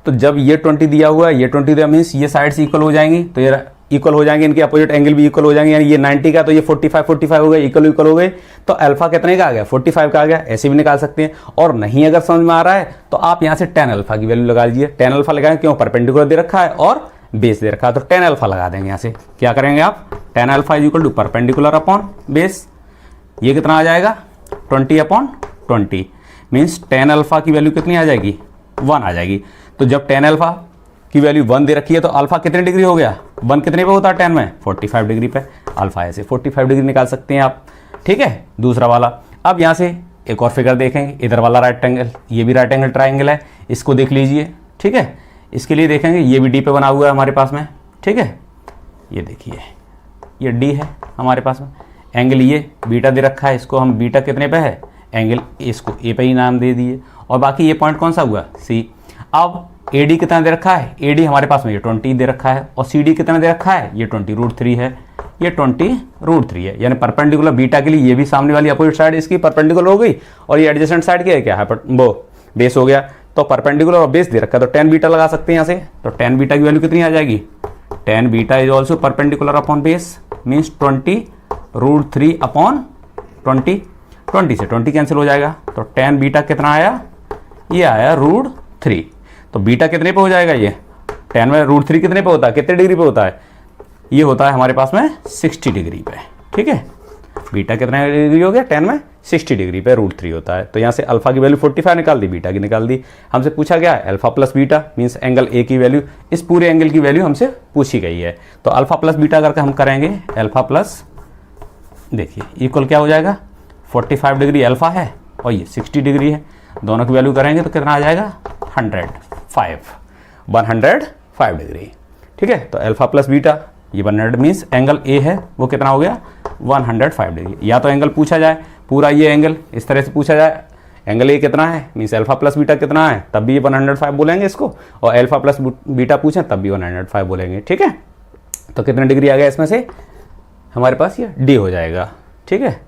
तो जब ये 20 दिया हुआ है, ये 20 दिया, मीन्स ये साइड्स इक्वल हो जाएंगी, तो ये इक्वल हो जाएंगे, इनके अपोजिट एंगल भी इक्वल हो जाएंगे, यानी ये 90 का तो ये 45 हो गए, इक्वल हो गए। तो अल्फा कितने का आ गया, 45 का आ गया, ऐसे भी निकाल सकते हैं। और नहीं अगर समझ में आ रहा है तो आप यहाँ से tan अल्फा की वैल्यू लगा लीजिए। tan अल्फा लगाएं, क्यों, परपेंडिकुलर दे रखा है और बेस दे रखा है, तो tan अल्फा लगा देंगे। यहाँ से क्या करेंगे आप, tan alpha is equal to perpendicular upon base, ये कितना आ जाएगा 20/20, मीन्स tan अल्फा की वैल्यू कितनी आ जाएगी, 1 आ जाएगी। तो जब tan अल्फा की वैल्यू 1 दे रखी है तो अल्फा कितने डिग्री हो गया, 1 कितने पे होता है tan में, 45 डिग्री पे। अल्फा ऐसे 45 डिग्री निकाल सकते हैं आप, ठीक है। दूसरा वाला, अब यहाँ से एक और फिगर देखेंगे, इधर वाला राइट एंगल, ये भी राइट एंगल ट्राइंगल है, इसको देख लीजिए, ठीक है। इसके लिए देखेंगे ये भी डी पे बना हुआ है हमारे पास में, ठीक है। ये देखिए ये डी है हमारे पास में, एंगल ये बीटा दे रखा है, इसको हम बीटा कितने पे है, एंगल इसको ए पे ही नाम दे दिए, और बाकी ये पॉइंट कौन सा हुआ, सी। अब ए डी कितना दे रखा है, ए डी हमारे पास में ये 20 दे रखा है, और सी डी कितना दे रखा है, ये 20√3 है, ये 20√3 है। यानी परपेंडिकुलर बीटा के लिए ये भी सामने वाली अपोजिट साइड इसकी परपेंडिकुलर हो गई, और ये एडजेसेंट साइड क्या है, क्या है, वो बेस हो गया। तो परपेंडिकुलर और बेस दे रखा है, तो tan बीटा लगा सकते हैं यहाँ से। तो tan बीटा की वैल्यू कितनी आ जाएगी, tan beta is also perpendicular upon base, means 20√3/20, 20 से 20 कैंसिल हो जाएगा, तो tan बीटा कितना आया, ये आया √3। तो बीटा कितने पे हो जाएगा, ये tan में √3 कितने पे होता है, कितने डिग्री पे होता है, ये होता है हमारे पास में 60 डिग्री पे, ठीक है। बीटा कितना डिग्री हो गया, tan में 60 डिग्री पे √3 होता है। तो यहाँ से अल्फा की वैल्यू 45 निकाल दी, बीटा की निकाल दी। हमसे पूछा गया है alpha plus beta, means angle A की वैल्यू, इस पूरे एंगल की वैल्यू हमसे पूछी गई है। तो अल्फा प्लस बीटा करके हम करेंगे, अल्फा प्लस, देखिए इक्वल क्या हो जाएगा, 45 डिग्री अल्फा है और ये 60 डिग्री है, दोनों की वैल्यू करेंगे तो कितना आ जाएगा, 105 डिग्री, ठीक है। तो अल्फा प्लस बीटा, ये 100 मीन्स एंगल ए है वो कितना हो गया, 105 डिग्री। या तो एंगल पूछा जाए पूरा, ये एंगल इस तरह से पूछा जाए, एंगल ए कितना है, मीन्स अल्फा प्लस बीटा कितना है, तब भी ये 105 बोलेंगे इसको, और अल्फा प्लस बीटा पूछें तब भी 105 बोलेंगे, ठीक है। तो कितना डिग्री आ गया इसमें से, हमारे पास ये डी हो जाएगा, ठीक है।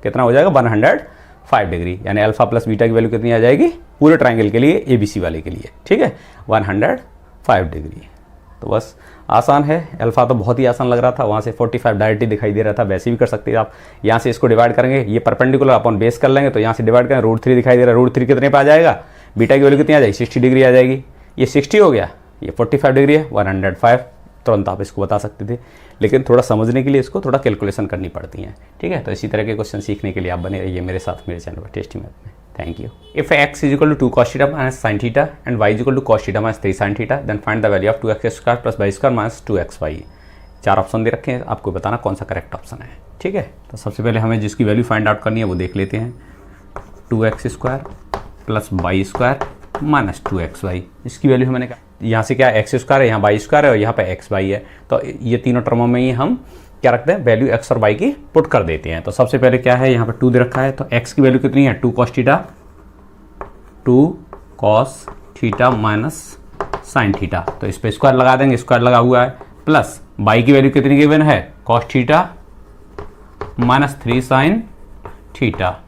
कितना हो जाएगा, 105 डिग्री, यानी अल्फा प्लस बीटा की वैल्यू कितनी आ जाएगी पूरे ट्राइंगल के लिए, एबीसी वाले के लिए, ठीक है, 105 डिग्री। तो बस आसान है, अल्फा तो बहुत ही आसान लग रहा था, वहाँ से 45 डायरेक्ट ही दिखाई दे रहा था, वैसे भी कर सकते हैं आप। यहाँ से इसको डिवाइड करेंगे, ये परपेंडिकुलर अपन बेस कर लेंगे, तो यहाँ से डिवाइड करें, √3 दिखाई दे रहा है, √3 कितने पे आ जाएगा, बीटा की वैल्यू कितनी आ जाएगी, 60 डिग्री आ जाएगी। ये 60 हो गया, ये 45 डिग्री है, 105, तुरंत आप इसको बता सकते थे, लेकिन थोड़ा समझने के लिए इसको थोड़ा कैलकुलेशन करनी पड़ती है, ठीक है। तो इसी तरह के क्वेश्चन सीखने के लिए आप बने रहिए मेरे साथ मेरे चैनल पर टेस्टी मैथ में। Thank you. If x is equal to 2 cos theta minus sin theta and y is equal to cos theta minus 3 sin theta, then find the value of 2x square plus y square minus 2xy. 4 option दे रखे हैं, आपको बताना कौन सा करेक्ट ऑप्शन है, ठीक है। तो सबसे पहले हमें जिसकी वैल्यू फाइंड आउट करनी है वो देख लेते हैं, 2x square plus y square minus 2xy। इसकी वैल्यू मैंने कहा यहाँ से क्या x स्क्वायर है, यहाँ y स्क्वायर है और यहाँ पे xy है, तो ये तीनों टर्मों में ही हम क्या रखते हैं, वैल्यू x और y की पुट कर देते हैं। तो सबसे पहले क्या है, यहाँ पे 2 दे रखा है, तो x की वैल्यू कितनी है, 2 cos theta minus sine theta, तो इस पे स्क्वायर लगा देंगे, स्क्वायर लगा हुआ है, प्लस y की वैल्यू कितनी गिवन है, cos theta minus 3 sine theta,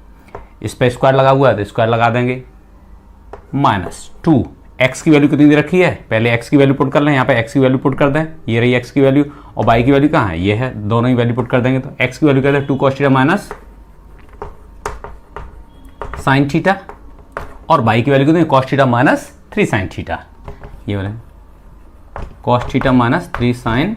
इस पे स्क्वायर लगा हुआ है तो स्क्वायर लगा देंगे, माइनस 2, x की वैल्यू कितनी दे रखी है, पहले x की वैल्यू पुट कर लें, यहाँ पे x की वैल्यू पुट कर दें, ये रही x की वैल्यू, और y की वैल्यू कहाँ है, ये है, दोनों ही वैल्यू पुट कर देंगे। तो x की वैल्यू कहते हैं 2 cos theta minus sine theta, और y की वैल्यू कितनी, cos theta minus 3 sign theta, ये वाले cos theta minus 3 sign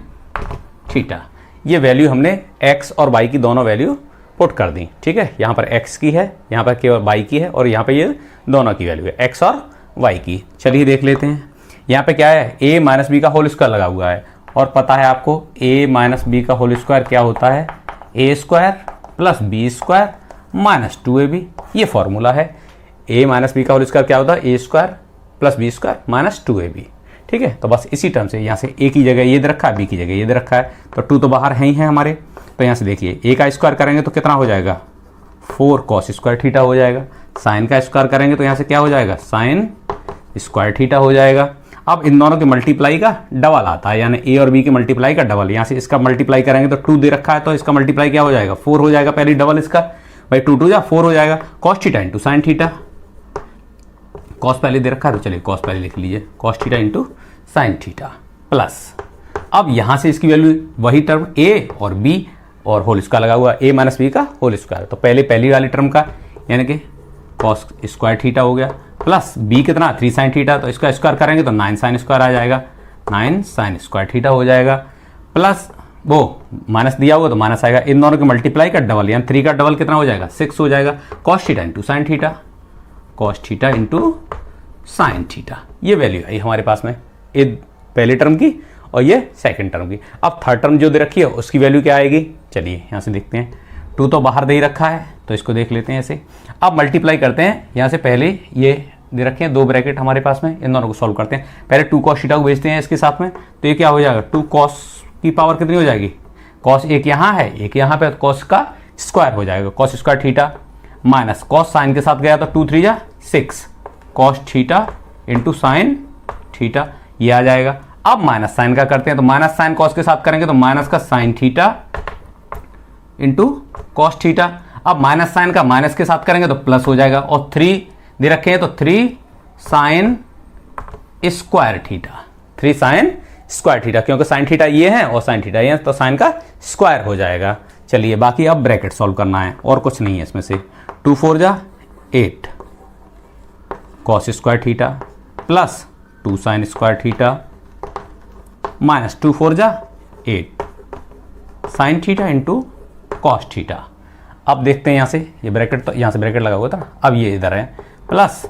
theta. ये वैल्यू हमने x और y की दोनों वैल्यू पुट कर दी, ठीक है। यहाँ पर x की है, यहाँ पर केवल y की है, और यहाँ पे ये दोनों की वैल्यू है, x और y की। चलिए देख लेते हैं, यहाँ पे क्या है, a माइनस बी का होल स्क्वायर लगा हुआ है, और पता है आपको a माइनस बी का होल स्क्वायर क्या होता है, a square plus B square minus 2ab, ये फॉर्मूला है। a माइनस बी का होल स्क्वायर क्या होता है, a square plus B square minus 2ab, ठीक है। तो बस इसी टर्म से यहाँ से a की जगह ये दे रखा है, b की जगह ये दे रखा है, तो 2 तो बाहर है ही है हमारे, तो यहाँ से देखिए a का स्क्वायर करेंगे तो कितना हो जाएगा, 4 cos स्क्वायर थीटा हो जाएगा, साइन का स्क्वायर करेंगे तो यहाँ से क्या हो जाएगा, साइन स्क्वायर थीटा हो जाएगा। अब इन दोनों के मल्टीप्लाई का डबल आता है, यानी ए और बी के मल्टीप्लाई का डबल। यहाँ से इसका मल्टीप्लाई करेंगे तो 2 दे रखा है, तो इसका मल्टीप्लाई क्या हो जाएगा 4 हो जाएगा, पहले डबल इसका भाई 2 2 जा 4 हो जाएगा। Cos theta into sine theta, cos पहले दे रखा है तो चलिए कॉस पहले लिख लीजिए, cos theta into sine theta plus, अब यहाँ से इसकी वैल्यू वही टर्म ए और बी और होल स्क्वायर लगा हुआ, ए माइनस बी का होल स्क्वायर, तो पहले पहली वाली टर्म का यानी कि कॉस स्क्वायर थीटा हो गया प्लस बी कितना 3 साइन थीटा, तो इसका स्क्वायर करेंगे तो 9 साइन स्क्वायर आ जाएगा, 9 साइन स्क्वायर थीटा हो जाएगा प्लस वो माइनस दिया होगा तो माइनस आएगा, इन दोनों के मल्टीप्लाई का डबल यानी 3 का डबल कितना हो जाएगा 6 हो जाएगा। Cos theta into sine theta, cos theta into sine theta, ये वैल्यू आई हमारे पास में ये पहले टर्म की और ये सेकंड टर्म की। अब थर्ड टर्म जो दे रखी है उसकी वैल्यू क्या आएगी, चलिए यहाँ से देखते हैं। 2 तो बाहर दे ही रखा है तो इसको देख लेते हैं ऐसे। अब मल्टीप्लाई करते हैं, यहाँ से पहले ये दे रखे हैं 2 ब्रैकेट हमारे पास में, इन दोनों को सॉल्व करते हैं। पहले 2 कॉस थीटा को भेजते हैं इसके साथ में, तो ये क्या हो जाएगा 2 कॉस की पावर कितनी हो जाएगी, कॉस एक यहाँ है एक यहाँ पे, कॉस का स्क्वायर हो जाएगा, cos square theta minus cos sine के साथ गया तो 2 3 जा 6 cos theta into sine theta, ये आ जाएगा। अब माइनस साइन का करते हैं, तो माइनस साइन कॉस के साथ करेंगे तो माइनस का sign theta into cos theta, अब माइनस साइन का माइनस के साथ करेंगे तो प्लस हो जाएगा, और 3 दे रखे हैं तो 3 sign square theta, 3 sign square theta, क्योंकि साइन थीटा ये है और साइन थीटा ये है तो साइन का स्क्वायर हो जाएगा। चलिए बाकी अब ब्रैकेट सॉल्व करना है और कुछ नहीं है इसमें से। 2 4 जा 8 cos square theta plus 2 sign square theta minus 2 4 जा 8 sign theta into cos theta. अब देखते हैं यहाँ से, ये ब्रैकेट तो यहाँ से ब्रैकेट लगा हुआ था, अब ये इधर है plus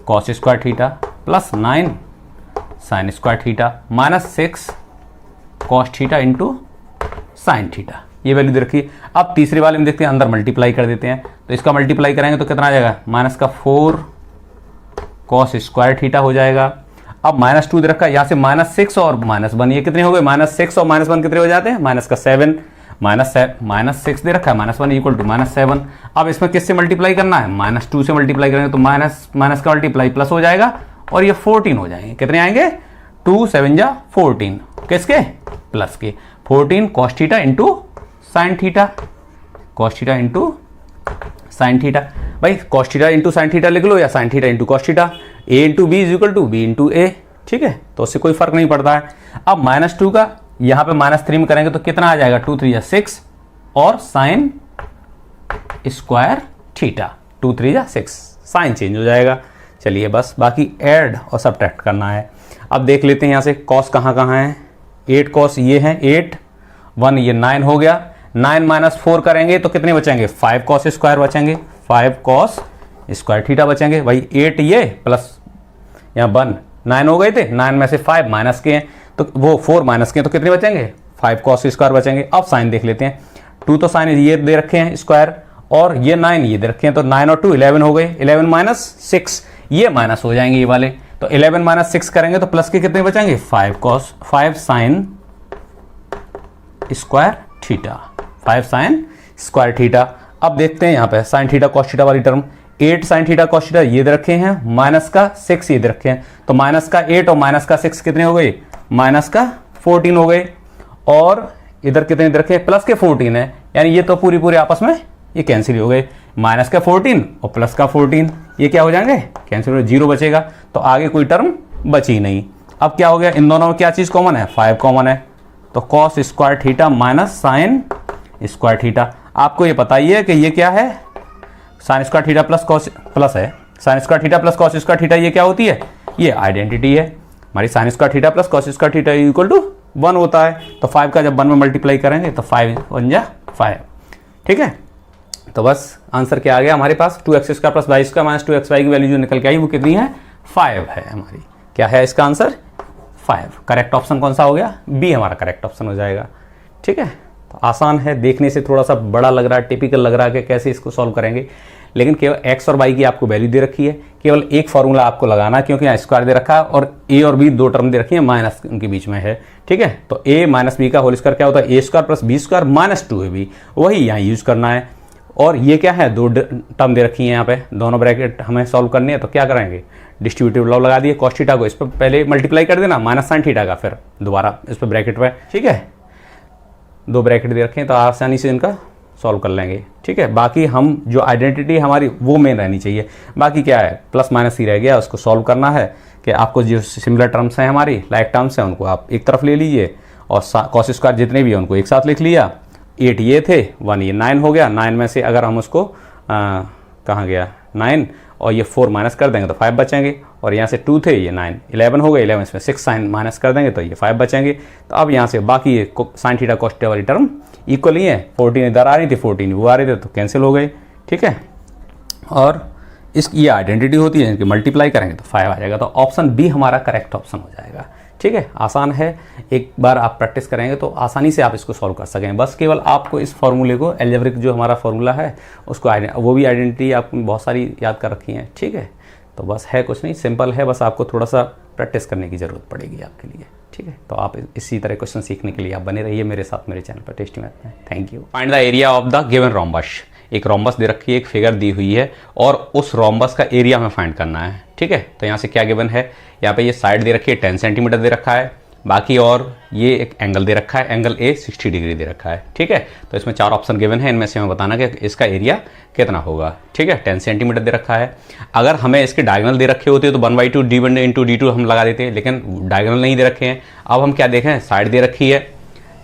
cos square theta plus 9 sign square theta minus 6 cos theta into sine theta, ये वैल्यू दे रखी। अब तीसरे वाले में देखते हैं, अंदर मल्टीप्लाई कर देते हैं, तो इसका मल्टीप्लाई करेंगे तो कितना आ जाएगा माइनस का 4 कॉस स्क्वायर थीटा हो जाएगा। अब माइनस 2 दे रखा है, यहाँ से माइनस 6 और माइनस 1, ये कितने हो गए माइनस 6 और माइनस 1 कितने हो जाते हैं माइनस का 7, माइनस 6 दे रखा है माइनस 1 इक्वल टू माइनस 7। अब इसमें किससे मल्टीप्लाई करना है, माइनस 2 से मल्टीप्लाई करेंगे तो माइनस का मल्टीप्लाई प्लस हो जाएगा और ये 14 हो जाएंगे, कितने आएंगे 2 7 जा 14, किसके प्लस के 14 cos theta into sine theta, cos theta into sine theta, भाई cos theta into sine theta लिख लो या sine theta into cos theta, a into b is equal to b into a, ठीक है, तो उससे कोई फर्क नहीं पड़ता है। अब माइनस 2 का यहाँ पे माइनस 3 में करेंगे तो कितना आ जाएगा 2 3 जा 6 और साइन स्क्वायर थीटा 2 3 जा 6, साइन चेंज हो जाएगा। चलिए बस बाकी ऐड और सब्ट्रैक्ट करना है। अब देख लेते हैं यहाँ से कॉस कहाँ कहाँ है, 8 कॉस ये है 8 1 ये 9 हो गया, 9 माइनस 4 करेंगे तो कितने बचेंगे 5 कॉस स्क्वायर बचेंगे, 5 कॉस स्क्वायर थीटा बचेंगे, भाई 8 ये प्लस यहाँ 1 9 हो गए थे, 9 में से 5 माइनस के हैं तो वो 4 माइनस के हैं तो कितने बचेंगे 5 कॉस स्क्वायर बचेंगे। अब साइन देख लेते हैं, 2 तो साइन ये दे रखे हैं स्क्वायर और ये 9 ये दे रखे हैं, तो 9 और 2 11 हो गए, 11 माइनस 6 ये माइनस हो जाएंगे ये वाले, तो 11 माइनस 6 करेंगे तो प्लस के कितने बचेंगे 5 sign square theta, 5 sign square theta. अब देखते हैं यहाँ पे साइन थीटा कॉस थीटा वाली term, 8 sign theta cos theta ये दे रखे हैं, माइनस का 6 ये दे रखे हैं, तो माइनस का 8 और माइनस का 6 कितने हो गए माइनस का 14 हो गए, और इधर कितने दे रखे हैं प्लस के 14 है, यानी ये तो पूरी आपस में ये कैंसिल हो गए, माइनस का 14 और प्लस का 14 ये क्या हो जाएंगे कैंसिल हो, 0 बचेगा, तो आगे कोई टर्म बची नहीं। अब क्या हो गया, इन दोनों में क्या चीज़ कॉमन है 5 कॉमन है, तो cos square theta minus sine square theta. आपको ये पता ही है कि ये क्या है sine square theta plus cos plus है, sine square theta plus cos square theta ये क्या होती है, ये आइडेंटिटी है हमारी, sine square theta plus cos square theta equal to 1 होता है, तो 5 का जब 1 में मल्टीप्लाई करेंगे तो 5 1 जा 5, ठीक है। तो बस आंसर क्या आ गया हमारे पास 2x square plus y square minus 2xy की वैल्यू जो निकल के आई वो कितनी है 5 है हमारी, क्या है इसका आंसर 5। करेक्ट ऑप्शन कौन सा हो गया, बी हमारा करेक्ट ऑप्शन हो जाएगा, ठीक है। तो आसान है, देखने से थोड़ा सा बड़ा लग रहा है, टिपिकल लग रहा है कि कैसे इसको सॉल्व करेंगे, लेकिन केवल x और y की आपको वैल्यू दे रखी है, केवल एक फॉर्मूला आपको लगाना है क्योंकि यहाँ स्क्वायर दे रखा है और a और b 2 टर्म दे रखी है माइनस उनके बीच में है, ठीक है। तो a माइनस बी का होल स्क्वायर क्या होता है, a square plus B square minus 2ab, वही यहाँ यूज करना है। और ये क्या है 2 टर्म दे रखी है यहाँ पे, दोनों ब्रैकेट हमें सॉल्व करनी है, तो क्या करेंगे डिस्ट्रीब्यूटिव लॉ लगा दिए, cos थीटा को इस पर पहले मल्टीप्लाई कर देना माइनस साइन थीटा का, फिर दोबारा इस पर ब्रैकेट पे, ठीक है, 2 ब्रैकेट दे रखे हैं तो आसानी से इनका सॉल्व कर लेंगे, ठीक है। बाकी हम जो आइडेंटिटी हमारी वो मेन रहनी चाहिए, बाकी क्या है प्लस माइनस ही रह गया, उसको सॉल्व करना है कि आपको जो सिमिलर टर्म्स हैं हमारी लाइक टर्म्स हैं उनको आप एक तरफ ले लीजिए और कॉस स्क्वायर जितने भी हैं उनको एक साथ लिख लिया। 8 ये थे, 1 ये 9 हो गया। 9 में से अगर हम उसको कहाँ गया 9 और ये 4 माइनस कर देंगे तो 5 बचेंगे, और यहाँ से 2 थे ये 9 11 हो गए, 11 इसमें 6 साइन माइनस कर देंगे तो ये 5 बचेंगे। तो अब यहाँ से बाकी ये साइन थीटा कॉस थीटा वाली टर्म इक्वल ही है, 14 इधर आ रही थी 14 वो आ रहे थे तो कैंसिल हो गए, ठीक है। और ये आइडेंटिटी होती है, इनकी मल्टीप्लाई करेंगे तो 5 आ जाएगा। तो ऑप्शन बी हमारा करेक्ट ऑप्शन हो जाएगा, ठीक है। आसान है, एक बार आप प्रैक्टिस करेंगे तो आसानी से आप इसको सॉल्व कर सकें। बस केवल आपको इस फॉर्मूले को, एल्जेब्रिक जो हमारा फॉर्मूला है उसको वो भी आइडेंटिटी आपने बहुत सारी याद कर रखी हैं, ठीक है। तो बस है कुछ नहीं, सिंपल है, बस आपको थोड़ा सा प्रैक्टिस करने की ज़रूरत पड़ेगी आपके लिए, ठीक है। तो आप इसी तरह क्वेश्चन सीखने के लिए आप बने रहिए मेरे साथ मेरे चैनल पर टेस्टी मैथ में। Thank you. Find the area of the given rhombus. एक रोम्बस दे रखी है, एक फिगर दी हुई है और उस रोम्बस का एरिया हमें फाइंड करना है, ठीक है। तो यहाँ से क्या गिवन है, यहाँ पे ये साइड दे रखी है 10 सेंटीमीटर दे रखा है, बाकी और ये एक एंगल दे रखा है, एंगल ए 60 डिग्री दे रखा है, ठीक है। तो इसमें 4 ऑप्शन गिवन है, इनमें से हमें बताना कि इसका एरिया कितना होगा, ठीक है। 10 सेंटीमीटर दे रखा है। अगर हमें इसके डायगोनल दे रखे होते तो 1/2 d1 इंटू d2 हम लगा देते, लेकिन डायगोनल नहीं दे रखे हैं। अब हम क्या देखें, साइड दे रखी है,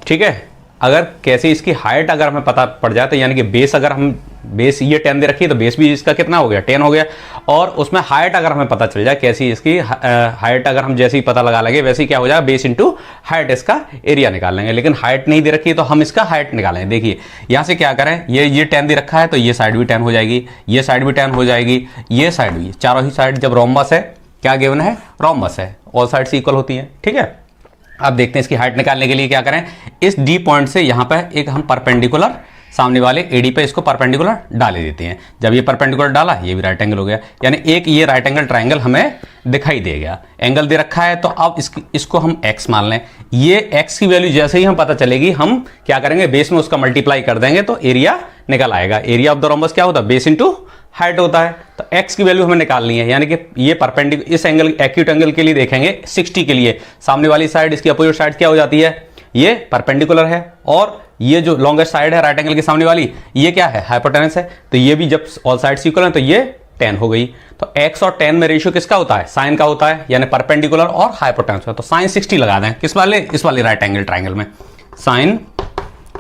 ठीक है। अगर कैसे इसकी हाइट अगर हमें पता पड़ जाए तो यानी कि बेस, अगर हम बेस ये 10 दे रखी है तो बेस भी इसका कितना हो गया 10 हो गया, और उसमें हाइट अगर हमें पता चल जाए कैसी इसकी हाइट, अगर हम जैसे ही पता लगा लेंगे वैसे ही क्या हो जाएगा, बेस इंटू हाइट इसका एरिया निकाल लेंगे। लेकिन हाइट नहीं दे रखी है तो हम इसका हाइट निकालेंगे। देखिए यहाँ से क्या करें, ये 10 दे रखा है तो ये साइड भी 10 हो जाएगी, ये साइड भी 10 हो जाएगी, ये साइड भी, चारों ही साइड जब रोम्बस है, क्या गिवन है, रोम्बस है, ऑल साइड्स इक्वल होती हैं, ठीक है। अब देखते हैं इसकी हाइट निकालने के लिए क्या करें, इस डी पॉइंट से यहाँ पे एक हम परपेंडिकुलर सामने वाले एडी पे इसको परपेंडिकुलर डाले देते हैं। जब ये परपेंडिकुलर डाला, ये भी राइट एंगल हो गया, यानी एक ये राइट एंगल ट्रायंगल हमें दिखाई दे गया। एंगल दे रखा है तो अब इसको हम x मान लें। ये x की वैल्यू जैसे ही हम पता चलेगी, हम क्या करेंगे, बेस में उसका मल्टीप्लाई कर देंगे तो एरिया निकल आएगा। एरिया ऑफ द रोम्बस क्या होता है, बेस इंटू हाइट होता है। तो x की वैल्यू हमें निकालनी है, यानी कि ये परपेंडिकुलर, इस एंगल एक्यूट एंगल के लिए देखेंगे 60 के लिए, सामने वाली साइड इसकी अपोजिट साइड क्या हो जाती है, ये परपेंडिकुलर है, और ये जो लॉन्गेस्ट साइड है राइट एंगल के सामने वाली, ये क्या है, हाइपोटेनस है। तो ये भी जब ऑल साइड्स इक्वल है तो ये 10 हो गई। तो x और 10 में रेशियो किसका होता है, साइन का होता है, यानी परपेंडिकुलर और हाइपोटेनस है। तो साइन 60 लगा दें, किस वाले, इस वाले राइट एंगल ट्रायंगल में। साइन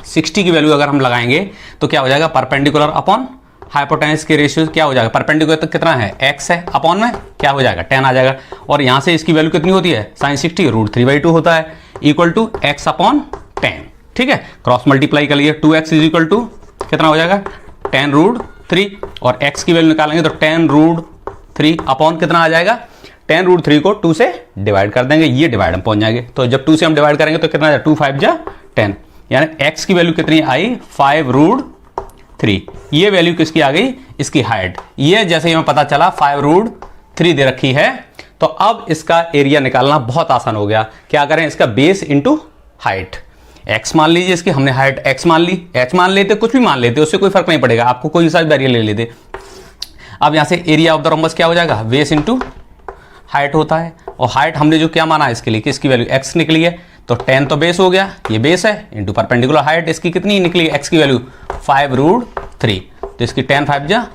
60 की वैल्यू अगर हम लगाएंगे तो क्या हो जाएगा, परपेंडिकुलर अपॉन हाइपोटेनस के रेशियो क्या हो जाएगा, परपेंडिकुलर तो कितना है, x है, अपॉन में क्या हो जाएगा 10 आ जाएगा, और यहां से इसकी वैल्यू कितनी होती है, साइन 60 √3/2 होता है, इक्वल टू x अपॉन 10, ठीक है। क्रॉस मल्टीप्लाई कर लिए, 2x इज इक्वल टू कितना हो जाएगा 10√3, और x की वैल्यू निकालेंगे तो 10√3 अपॉन कितना आ जाएगा, 10√3 को 2 से डिवाइड कर देंगे, ये डिवाइड हम पहुंच जाएंगे। तो जब 2 से हम डिवाइड करेंगे तो कितना आ जाएगा, 2 5 जा 10, यानी x की वैल्यू कितनी आई 5√3। ये वैल्यू किसकी आ गई, इसकी हाइट। ये जैसे ही हमें पता चला 5√3 दे रखी है, तो अब इसका एरिया निकालना बहुत आसान हो गया। क्या करें, इसका बेस इंटू हाइट, x मान लीजिए, इसकी हमने हाइट x मान ली, h मान लेते, कुछ भी मान लेते, उससे कोई फर्क नहीं पड़ेगा, आपको कोई सा भी एरिया ले लेते। अब यहां से एरिया ऑफ द रोम्बस क्या हो जाएगा, बेस इंटू हाइट होता है, और हाइट हमने जो क्या माना है इसके लिए, किसकी वैल्यू x निकली है, तो 10 तो बेस हो गया, ये बेस है, इंटू परपेंडिकुलर हाइट इसकी कितनी निकली x की वैल्यू 5√3, तो इसकी 10 5 जा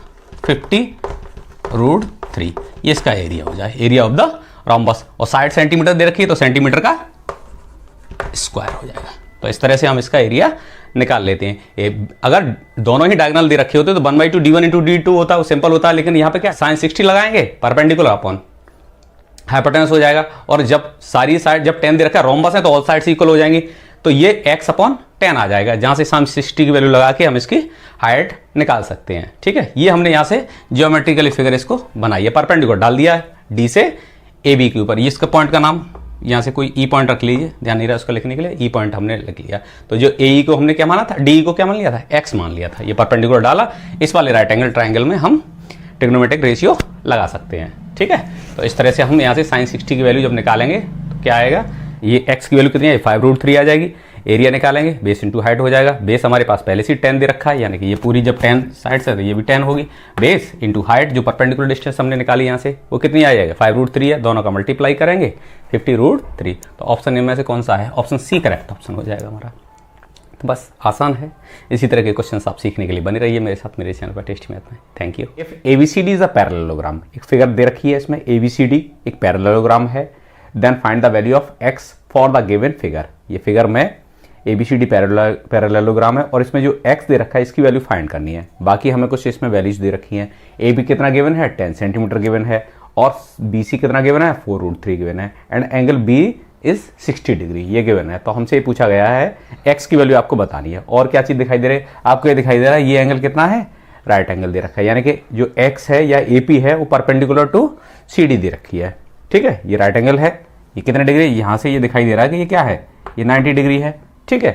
50√3, ये इसका एरिया हो जाए, एरिया ऑफ द रोम्बस। और साइड सेंटीमीटर दे रखी है तो सेंटीमीटर का स्क्वायर हो जाएगा। तो इस तरह से हम इसका एरिया निकाल लेते हैं। अगर दोनों ही डायगोनल दे रखे होते तो 1/2 d1 इंटू d2 होता है, वो सिंपल होता है, लेकिन यहाँ पे क्या साइन 60 लगाएंगे, परपेंडिकुलर अपॉन हाइपोटेनस हो जाएगा, और जब सारी साइड, जब 10 दे रखा है रोम्बस है तो ऑल साइड्स इक्वल हो जाएंगी, तो ये x अपॉन 10 आ जाएगा, जहां से साइन 60 की वैल्यू लगा के हम इसकी हाइट निकाल सकते हैं, ठीक है। ये हमने यहां से जियोमेट्रिकली फिगर इसको बनाई है, परपेंडिकुलर डाल दिया है डी से ए बी के ऊपर। ये इसका पॉइंट का नाम यहाँ से कोई ई पॉइंट रख लीजिए, ध्यान नहीं रहा उसको लिखने के लिए, ई पॉइंट हमने लिख लिया। तो जो ए को हमने क्या माना था, डी को क्या मान लिया था, एक्स मान लिया था। ये परपेंडिकुलर डाला, इस वाले राइट एंगल ट्रायंगल में हम ट्रिग्नोमेट्रिक रेशियो लगा सकते हैं, ठीक है। तो इस तरह से हम यहाँ से साइन 60 की वैल्यू जब निकालेंगे तो क्या आएगा, ये x की वैल्यू कितनी है, 5√3 आ जाएगी। एरिया निकालेंगे, बेस इंटू हाइट हो जाएगा। बेस हमारे पास पहले से 10 दे रखा है, यानी कि ये पूरी जब 10 साइड से तो ये भी 10 होगी। बेस इंटू हाइट जो परपेंडिकुलर डिस्टेंस हमने निकाली यहाँ से वो कितनी आ जाएगा, 5√3 है। दोनों का मल्टीप्लाई करेंगे 50√3। तो ऑप्शन इनमें से कौन सा है, ऑप्शन सी करेक्ट ऑप्शन हो जाएगा हमारा। तो बस आसान है। इसी तरह के क्वेश्चन आप सीखने के लिए बने रहिए मेरे साथ मेरे चैनल पर टेस्टी मैथ में। Thank you. If ABCD is a parallelogram, एक फिगर दे रखी है इसमें, ABCD एक पैरेललोग्राम है, then find the value of x for the given figure. ये फिगर में ABCD पैरेललोग्राम है और इसमें जो x दे रखा है इसकी वैल्यू फाइंड करनी है। बाकी हमें कुछ इसमें वैल्यूज दे रखी हैं। AB कितना गिवन है, 10 सेंटीमीटर गिवन है, और BC कितना गिवन है, 4√3 गिवन है, and angle B is 60 degree ये गिवन है। तो हमसे ये पूछा गया है x की वैल्यू आपको बतानी है। और क्या चीज दिखाई दे रही है आपको, ये दिखाई दे रहा है ये एंगल कितना है, राइट एंगल दे रखा है, यानी कि जो x है या AP है वो परपेंडिकुलर टू CD दे रखी है। ठीक है, ये राइट एंगल है, ये कितने डिग्री, यहां से ये दिखाई दे रहा है कि ये क्या है, ये 90 डिग्री है। ठीक है,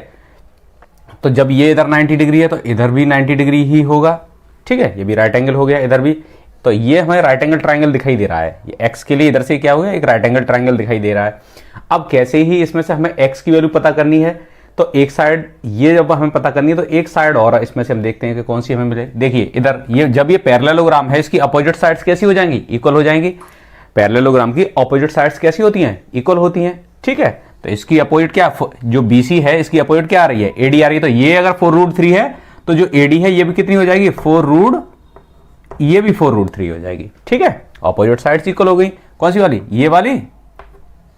तो जब ये इधर 90 डिग्री है तो इधर भी 90 डिग्री ही होगा। ठीक है, ये भी राइट एंगल हो गया इधर भी। तो ये हमें राइट एंगल ट्रायंगल दिखाई दे रहा है। ये x के लिए इधर से क्या हो गया, एक राइट एंगल ट्रायंगल दिखाई दे रहा है। अब कैसे ही इसमें से हमें x की वैल्यू पता करनी है, तो एक साइड ये जब हमें पता करनी है तो एक साइड और इसमें से हम देखते हैं कि कौन सी हमें मिले। देखिए इधर ये जब ये पैरेललोग्राम है इसकी अपोजिट साइड्स कैसी हो जाएंगी, इक्वल हो जाएंगी। पैरेललोग्राम की अपोजिट साइड्स कैसी होती हैं, इक्वल होती हैं। ठीक है, तो इसकी अपोजिट क्या, जो BC है इसकी अपोजिट क्या आ रही है, AD आ रही है। तो ये अगर 4√3 है तो जो AD है ये भी कितनी हो जाएगी, ये भी 4√3 हो जाएगी। ठीक है, अपोजिट साइड्स इक्वल हो गई। कौन सी वाली, ये वाली,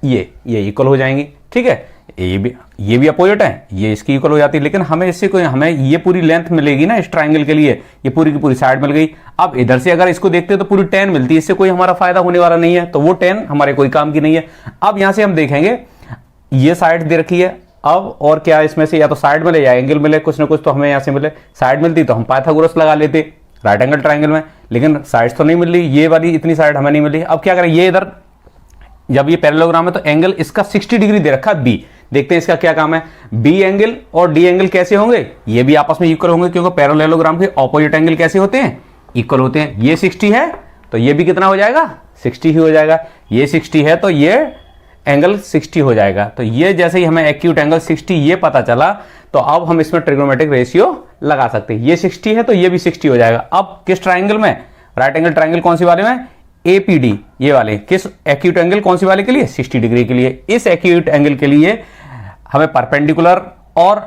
ये इक्वल हो जाएंगी। ठीक है, ये भी अपोजिट है, ये इसकी इक्वल हो जाती है। लेकिन हमें इससे कोई, हमें ये पूरी लेंथ मिलेगी ना इस ट्रायंगल के लिए, ये पूरी की पूरी साइड मिल गई। अब इधर से अगर इसको देखते हैं तो पूरी 10 मिलती है, इससे कोई हमारा फायदा होने वाला नहीं है, तो वो 10 हमारे कोई काम की नहीं है। अब यहां से हम देखेंगे ये साइड दे रखी है, अब और क्या इसमें से या तो साइड मिले या एंगल मिले, कुछ ना कुछ तो हमें यहां से मिले। साइड मिलती तो हम पाइथागोरस लगा लेते राइट एंगल ट्रायंगल में, लेकिन साइड्स तो नहीं मिल रही, ये वाली इतनी साइड हमें नहीं मिल रही। अब क्या करें, ये इधर जब ये पैरेललोग्राम है तो एंगल इसका 60 डिग्री दे रखा है B। देखते हैं इसका क्या काम है। B एंगल और D एंगल कैसे होंगे, ये भी आपस में इक्वल होंगे, क्योंकि पैरेललोग्राम के ऑपोजिट एंगल कैसे होते हैं, इक्वल होते हैं। ये 60 है तो ये भी कितना हो जाएगा, 60 ही हो जाएगा। ये 60 है तो ये एंगल 60 हो जाएगा। तो ये जैसे ही हमें एक्यूट एंगल 60 ये पता चला तो अब हम इसमें ट्रिग्नोमेट्रिक रेशियो लगा सकते हैं। ये 60 है तो ये भी 60 हो जाएगा। अब किस ट्राइंगल में, राइट एंगल ट्राइंगल कौन सी वाले में, APD ये वाले, किस एक्यूट एंगल कौन सी वाले के लिए, 60 डिग्री के लिए। इस एक्यूट एंगल के लिए हमें परपेंडिकुलर और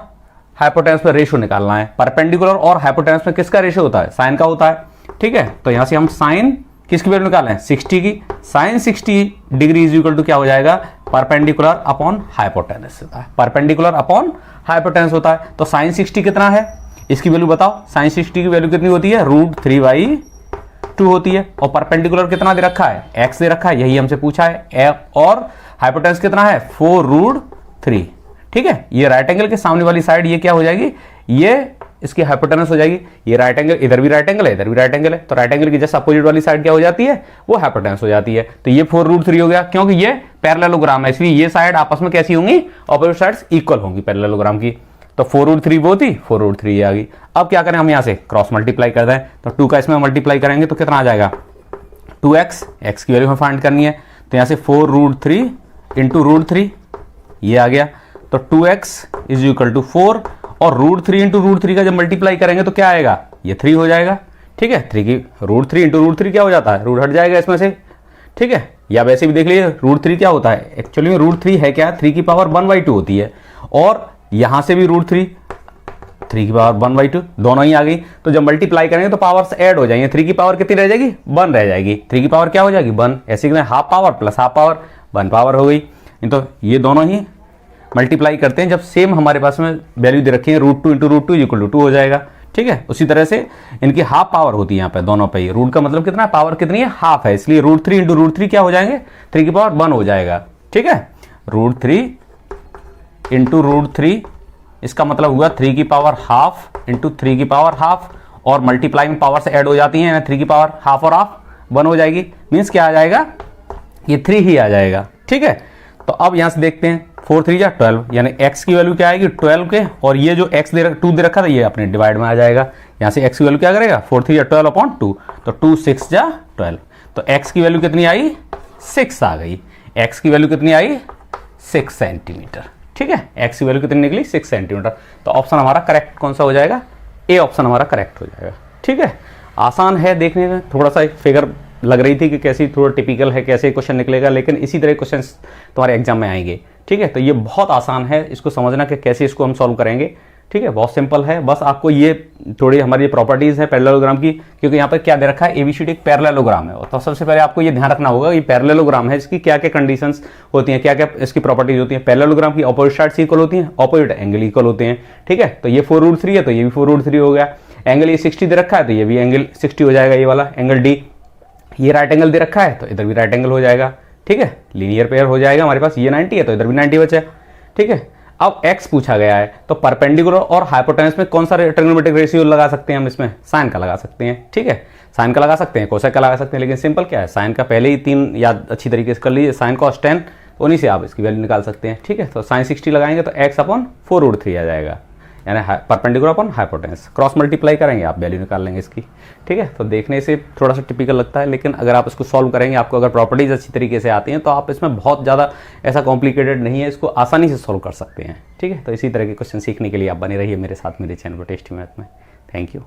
हाइपोटेन्यूस में रेशियो निकालना है। परपेंडिकुलर और हाइपोटेन्यूस में किसका रेशियो होता है, साइन का होता है। ठीक है, तो यहां से हम साइन किसकी वैल्यू निकालें, 60 की। Sine 60 degree is equal to क्या हो जाएगा, परपेंडिकुलर अपॉन हाइपोटेन्यूस होता है, परपेंडिकुलर अपॉन हाइपोटेन्यूस होता है। तो साइन 60 कितना है, इसकी वैल्यू बताओ। साइन 60 की वैल्यू कितनी होती है, √3/2 होती है। और परपेंडिकुलर कितना दे रखा है, x दे रखा है, यही हमसे पूछा है। और हाइपोटेन्यूस कितना है, 4√3। ठीक है, ये राइट एंगल के सामने वाली साइड ये क्या हो जाएगी, ये इसकी हाइपोटेन्यूस हो जाएगी। ये राइट एंगल, इधर भी राइट एंगल है, इधर भी राइट एंगल है, तो राइट एंगल की जस्ट अपोजिट वाली साइड क्या हो जाती है, वो हाइपोटेन्यूस हो जाती है। तो ये 4√3 हो गया, क्योंकि ये पैरेललोग्राम है इसलिए ये साइड आपस में कैसी होंगी, ऑपोजिट साइड्स इक्वल होंगी पैरेललोग्राम की। तो 4√3 वो थी, 4√3 आ गई। अब क्या करें, हम यहां से क्रॉस मल्टीप्लाई कर दें, तो 2 का इसमें मल्टीप्लाई करेंगे तो कितना आ जाएगा, 2x, x की वैल्यू हमें फाइंड करनी है। तो यहां से 4√3 इंटू √3 ये आ गया, तो 2x इज इक्वल टू 4, और √3 इंटू √3 का जब मल्टीप्लाई करेंगे तो क्या आएगा, ये 3 हो जाएगा। ठीक है, 3 की √3 इंटू √3 क्या हो जाता है, रूट हट जाएगा इसमें से। ठीक है, या वैसे भी देख लीजिए √3 क्या होता है, एक्चुअली में √3 है क्या, 3 की पावर 1/2 होती है। और यहां से भी √3, 3 की पावर 1/2 दोनों ही आ गई। तो जब मल्टीप्लाई करेंगे तो पावर्स ऐड हो जाएंगे। 3 की पावर कितनी रह जाएगी, 1 रह जाएगी। 3 की पावर क्या हो जाएगी, 1। ऐसे कि half power plus half power 1 power हो गई। तो ये दोनों ही मल्टीप्लाई करते हैं, जब सेम हमारे पास में वैल्यू दे रखी है, √2 इंटू √2 इक्वल टू 2 हो जाएगा। ठीक है, उसी तरह से इनकी हाफ पावर होती है यहाँ पे दोनों पे। रूट का मतलब कितना, पावर कितनी है, हाफ है, इसलिए √3 इंटू √3 क्या हो जाएंगे, 3 की पावर 1 हो जाएगा। ठीक है, √3 इंटू √3 इसका मतलब हुआ 3 की पावर हाफ इंटू 3 की पावर हाफ, और मल्टीप्लाई में पावर से ऐड हो जाती है, 3 की पावर हाफ और हाफ 1 हो जाएगी। मीन्स क्या आ जाएगा, ये 3 ही आ जाएगा। ठीक है, तो अब यहां से देखते हैं 4 3 या 12, यानी x की वैल्यू क्या आएगी 12 के, और ये जो x 2 दे रखा था ये अपने डिवाइड में आ जाएगा। यहां से x की वैल्यू क्या करेगा, 4 3 या 12/2, तो 2 6 जा 12। तो x की वैल्यू कितनी आई, 6 आ गई। x की वैल्यू कितनी आई, 6 सेंटीमीटर। ठीक है, एक्स की वैल्यू कितनी निकली 6 सेंटीमीटर। तो ऑप्शन हमारा करेक्ट कौन सा हो जाएगा, ए ऑप्शन हमारा करेक्ट हो जाएगा। ठीक है, आसान है देखने में, थोड़ा सा एक फिगर लग रही थी कि कैसी थोड़ा टिपिकल है, कैसे क्वेश्चन निकलेगा, लेकिन इसी तरह क्वेश्चन तुम्हारे एग्जाम में आएंगे। ठीक है, तो ये बहुत आसान है, इसको समझना कि कैसे इसको हम सॉल्व करेंगे। ठीक है, बहुत सिंपल है, बस आपको ये थोड़ी हमारी प्रॉपर्टीज है पैरेललोग्राम की, क्योंकि यहाँ पर क्या दे रखा है, एबीसीडी एक पैरेललोग्राम है। तो सबसे पहले आपको ये ध्यान रखना होगा ये पैरेललोग्राम है, इसकी क्या क्या कंडीशंस होती हैं, क्या क्या इसकी प्रॉपर्टीज होती हैं। पैरेललोग्राम की अपोजिट साइड्स इक्वल होती हैं, अपोजिट एंगल इक्वल होते हैं। ठीक है, तो ये 4√3 है तो ये भी 4√3 हो गया। एंगल ये 60 दे रखा है तो ये भी एंगल 60 हो जाएगा, ये वाला एंगल डी। ये राइट एंगल दे रखा है तो इधर भी राइट एंगल हो जाएगा। ठीक है, लीनियर पेयर हो जाएगा हमारे पास, ये 90 है तो इधर भी 90 बचा। ठीक है, अब x पूछा गया है तो परपेंडिकुलर और हाइपोटेनस में कौन सा ट्रिग्नोमेट्रिक रेशियो लगा सकते हैं हम, इसमें साइन का लगा सकते हैं। ठीक है, साइन का लगा सकते हैं, कोसेक का लगा सकते हैं, लेकिन सिंपल क्या है, साइन का पहले ही 3 याद अच्छी तरीके से कर लीजिए, साइन कॉस 10, तो उन्हीं से आप इसकी वैल्यू निकाल सकते हैं। ठीक है, तो साइन 60 लगाएंगे तो x/4√3 आ जाएगा, यानी perpendicular upon hypotenuse, cross multiply करेंगे आप वैल्यू निकाल लेंगे इसकी। ठीक है, तो देखने से थोड़ा सा टिपिकल लगता है, लेकिन अगर आप इसको सॉल्व करेंगे, आपको अगर प्रॉपर्टीज अच्छी तरीके से आती हैं तो आप इसमें बहुत ज़्यादा ऐसा कॉम्प्लिकेटेड नहीं है, इसको आसानी से सॉल्व कर सकते हैं। ठीक है, तो इसी तरह के क्वेश्चन सीखने के लिए आप बने रहिए मेरे साथ, मेरे चैनल पर टेस्टी मैथ में। Thank you.